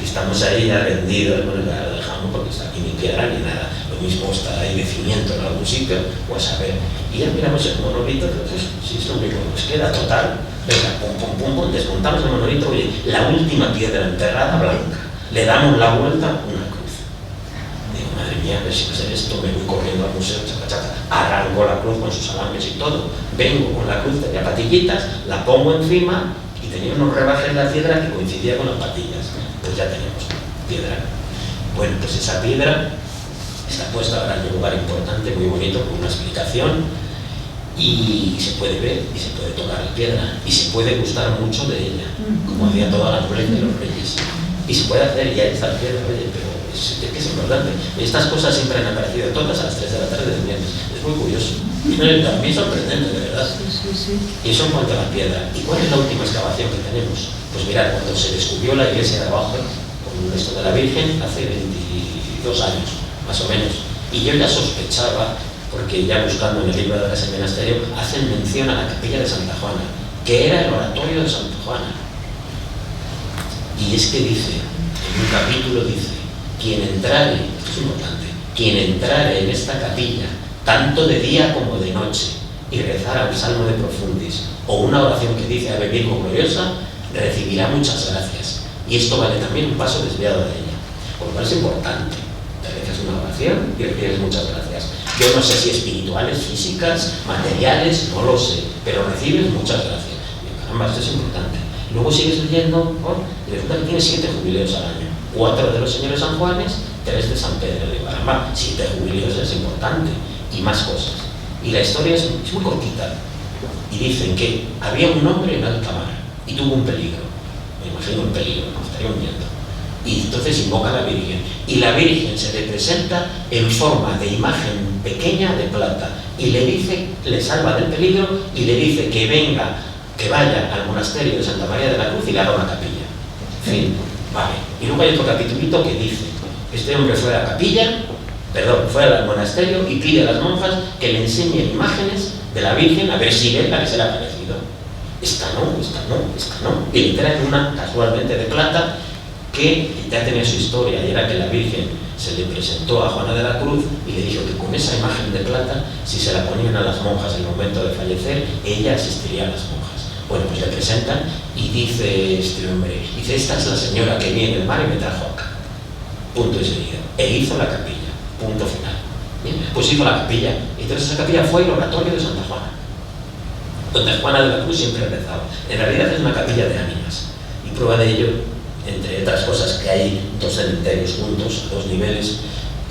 Y estamos ahí ya rendidos, bueno, ya lo dejamos porque está aquí ni piedra ni nada. Lo mismo está ahí de cimiento en algún sitio, o a saber. Y ya miramos el monolito, entonces, si es lo único que nos queda, total, venga, pum, desmontamos el monolito, oye, la última piedra enterrada blanca, le damos la vuelta, una cruz. Digo, madre mía, a ver si va a ser esto, me voy corriendo al museo, chaca, arranco la cruz con sus alambres y todo, vengo con la cruz, tenía patillitas, la pongo encima y tenía unos rebajes en la piedra que coincidía con las patillas. Pues ya tenemos piedra. Bueno, pues esa piedra está puesta ahora en un lugar importante, muy bonito, con una explicación, y se puede ver y se puede tocar la piedra y se puede gustar mucho de ella, como hacía toda la nobleza de los reyes. Y se puede hacer, y ahí está la piedra, oye, pero es que es importante. Estas cosas siempre han aparecido todas a las 3 de la tarde del viernes. Es muy curioso. Y también sorprendente, de verdad. Sí. Y eso en cuanto a la piedra. ¿Y cuál es la última excavación que tenemos? Pues mirad, cuando se descubrió la iglesia de abajo, con esto de la Virgen, hace 22 años, más o menos. Y yo ya sospechaba, porque ya buscando en el libro de ese monasterio, hacen mención a la capilla de Santa Juana, que era el oratorio de Santa Juana. Y es que dice, en un capítulo dice, quien entrare, esto es importante, quien entrare en esta capilla, tanto de día como de noche, y rezara un salmo de profundis, o una oración que dice Ave Virgo gloriosa, recibirá muchas gracias. Y esto vale también un paso desviado de ella. Por lo cual es importante. Te rezas una oración y recibes muchas gracias. Yo no sé si espirituales, físicas, materiales, no lo sé, pero recibes muchas gracias. Y caramba, esto es importante. Luego sigues leyendo, y resulta que tiene 7 jubileos al año. 4 de los señores San Juanes, 3 de San Pedro. Y caramba, 7 jubileos es importante. Y más cosas. Y la historia es muy cortita. Y dicen que había un hombre en alta mar y tuvo un peligro. Me imagino un peligro, me estaría hundiendo. Y entonces invoca a la Virgen. Y la Virgen se le presenta en forma de imagen pequeña de plata. Y le dice, le salva del peligro y le dice que venga, que vaya al monasterio de Santa María de la Cruz y le haga una capilla. En fin, vale. Y luego hay otro capitulito que dice, este hombre fue a la capilla, fue al monasterio y pide a las monjas que le enseñen imágenes de la Virgen a ver si ve la que se le ha parecido. Esta no. Y le traen una, casualmente de plata, que ya tenía su historia, y era que la Virgen se le presentó a Juana de la Cruz y le dijo que con esa imagen de plata, si se la ponían a las monjas en el momento de fallecer, ella asistiría a las monjas. Bueno, pues le presentan y dice este hombre, dice, esta es la señora que viene del mar y me trajo acá. Punto y seguido. E hizo la capilla. Punto final. Bien, pues hizo la capilla. Entonces esa capilla fue el oratorio de Santa Juana, donde Juana de la Cruz siempre rezaba. En realidad es una capilla de ánimas. Y prueba de ello, entre otras cosas, que hay 2 cementerios juntos, a 2 niveles,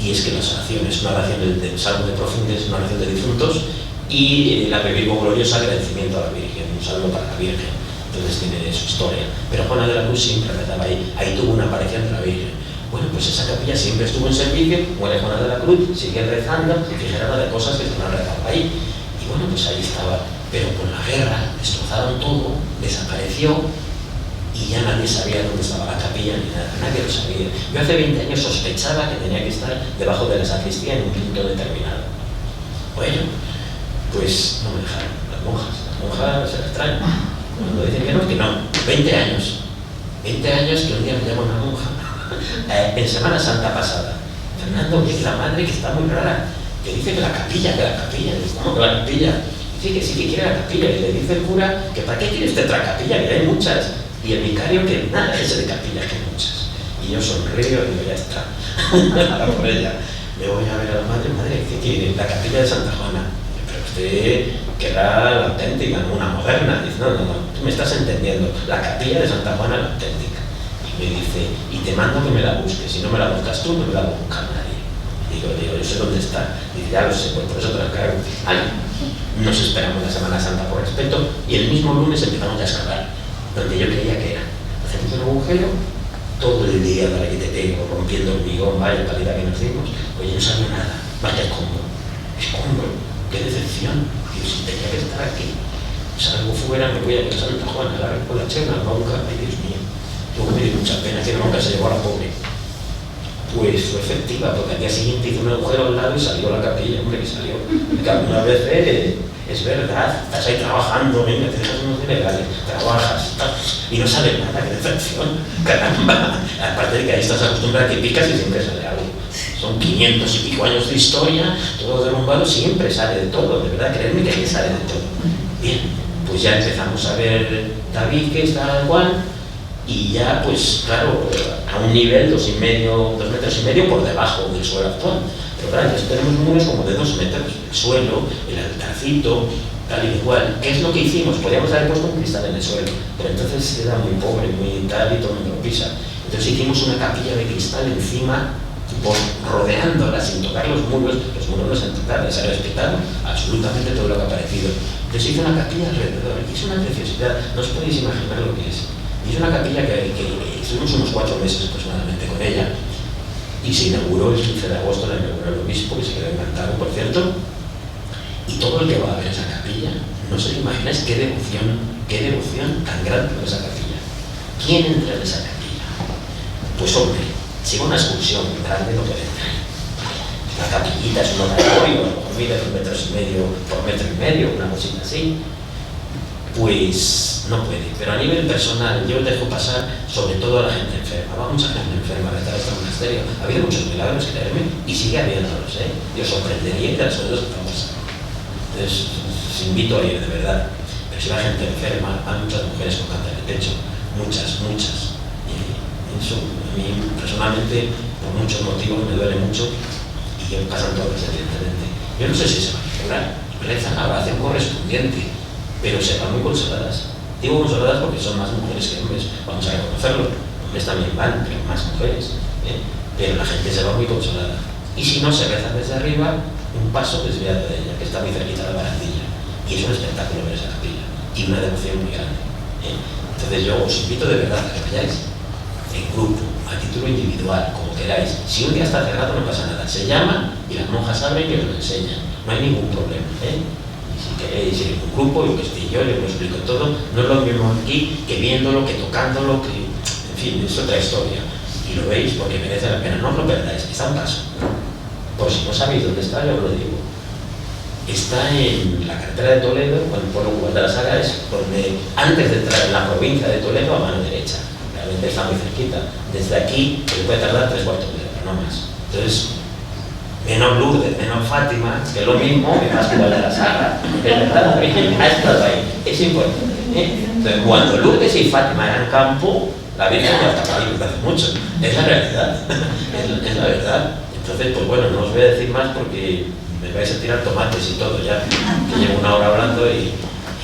y es que las oraciones, una oración del salmo de profundis, una oración de difuntos, y la Ave Virgo gloriosa, agradecimiento a la Virgen, un salmo para la Virgen. Entonces tiene su historia. Pero Juana de la Cruz siempre rezaba ahí. Ahí tuvo una aparición de la Virgen. Bueno, pues esa capilla siempre estuvo en servicio, muere Juana de la Cruz, sigue rezando, y fijaron de cosas que se han rezado ahí. Y bueno, pues ahí estaba. Pero con la guerra destrozaron todo, desapareció, y ya nadie sabía dónde estaba la capilla ni nada, nadie lo sabía. Yo hace 20 años sospechaba que tenía que estar debajo de la sacristía en un punto determinado. Bueno, pues no me dejaron, las monjas se las traen. Cuando dicen que no, 20 años. 20 años que un día me llama una monja. En Semana Santa pasada, Fernando, que es la madre que está muy rara, que dice que la capilla, ¿cómo que la capilla? Dice que sí que quiere la capilla, y le dice el cura que ¿para qué quiere usted otra capilla? Que hay muchas, y el vicario que nada, ese de capilla, que hay muchas. Y yo sonrío y digo, ya está, por ella. Le voy a ver a la madre, que quiere la capilla de Santa Juana. Pero usted querrá la auténtica, no una moderna. Dice, no, tú me estás entendiendo, la capilla de Santa Juana, la auténtica. Me dice, y te mando que me la busques, si no me la buscas tú, no me la va a buscar nadie. Digo, yo sé dónde está. Dice, ya lo sé, pues por eso te la traigo. Nos esperamos la Semana Santa por respeto, y el mismo lunes empezamos a excavar, donde yo creía que era. Hacemos un agujero, todo el día para que te tengo, rompiendo hormigón, vaya calidad que nos dimos. Oye, no salió nada, vaya escombro, qué decepción. Digo, si tenía que estar aquí, salgo fuera, me voy a Santa Juana, la recolección, la monja, ay Dios mío. Luego me dio mucha pena que nunca se llevó a la pobre. Pues fue efectiva, porque al día siguiente hizo un agujero al lado y salió la capilla, hombre, que salió. Que alguna vez es verdad, estás ahí trabajando, venga, te dejas unos ilegales, trabajas, y no sale nada, qué decepción, caramba. Aparte de que ahí estás acostumbrado a que picas y siempre sale algo. Son 500 y pico años de historia, todo derrumbado, siempre sale de todo, de verdad, creedme que ahí sale de todo. Bien, pues ya empezamos a ver David, que está igual. Y ya, pues claro, a un nivel 2 metros y medio por debajo del suelo actual. Pero claro, entonces tenemos muros como de 2 metros, el suelo, el altarcito, tal y igual. ¿Qué es lo que hicimos? Podríamos haber puesto un cristal en el suelo, pero entonces era muy pobre, muy tal, y todo el mundo lo pisa. Entonces hicimos una capilla de cristal encima, rodeándola sin tocar los muros no se han tocado, se ha respetado absolutamente todo lo que ha aparecido. Entonces hizo una capilla alrededor, y es una preciosidad, no os podéis imaginar lo que es. Y es una capilla que estuvimos unos 4 meses aproximadamente con ella, y se inauguró el 15 de agosto, la inauguró el obispo, que se quedó encantado, por cierto. Y todo el que va a ver esa capilla, no se imagináis qué devoción tan grande con esa capilla. ¿Quién entra en esa capilla? Pues hombre, si va una excursión grande no puede entrar. La capillita es un oratorio, a lo mejor mide 2,5 metros por 1,5 metros, una cosita así. Pues no puede, pero a nivel personal yo dejo pasar sobre todo a la gente enferma. Va mucha gente enferma a rezar este monasterio. Ha habido muchos milagros, créeme, y sigue habiéndolos, ¿eh? Y os sorprendería de las cosas que están pasando. Entonces, os invito a ir, de verdad. Pero si la gente enferma, hay muchas mujeres con cáncer de pecho, muchas. Y eso a mí personalmente, por muchos motivos, me duele mucho y que pasan todas, evidentemente. Yo no sé si se van a curar, rezan la oración correspondiente, pero se van muy consoladas. Digo consoladas porque son más mujeres que hombres, vamos a reconocerlo. Hombres también van, pero más mujeres. Pero la gente se va muy consolada. Y si no, se reza desde arriba, un paso desviado de ella, que está muy cerquita de la barandilla. Y es un espectáculo ver esa capilla. Y una devoción muy grande. Entonces yo os invito de verdad a que vayáis en grupo, a título individual, como queráis. Si un día está cerrado no pasa nada. Se llama y las monjas abren y os lo enseñan. No hay ningún problema. Si queréis ir en un grupo, yo que estoy yo os explico todo. No es lo mismo aquí que viéndolo, que tocándolo, que, en fin, es otra historia. Y lo veis porque merece la pena. No os lo perdáis, está un paso. Por si no sabéis dónde está, yo os lo digo. Está en la carretera de Toledo, cuando el pueblo cubano de la Sagra es donde, antes de entrar en la provincia de Toledo, a mano derecha. Realmente está muy cerquita. Desde aquí se puede tardar 3 cuartos de hora, no más. Entonces, menos Lourdes, menos Fátima, que es lo mismo, y más igual de la Sagra. Es verdad, ha estado ahí, es importante. Entonces, cuando Lourdes y Fátima eran campo, la Virgen ya estaba ahí desde hace mucho. Es la realidad, es la verdad. Entonces, pues bueno, no os voy a decir más porque me vais a tirar tomates y todo ya, que llevo 1 hora hablando y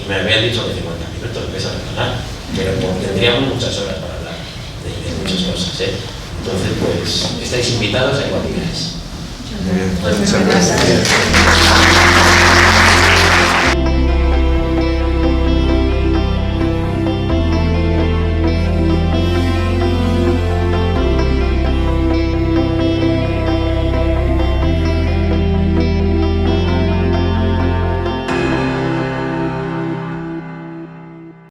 me habían dicho que 50 minutos me vais a perdonar, pero pues, tendríamos muchas horas para hablar de muchas cosas, Entonces, pues, estáis invitados a igual que queráis. Muchas gracias.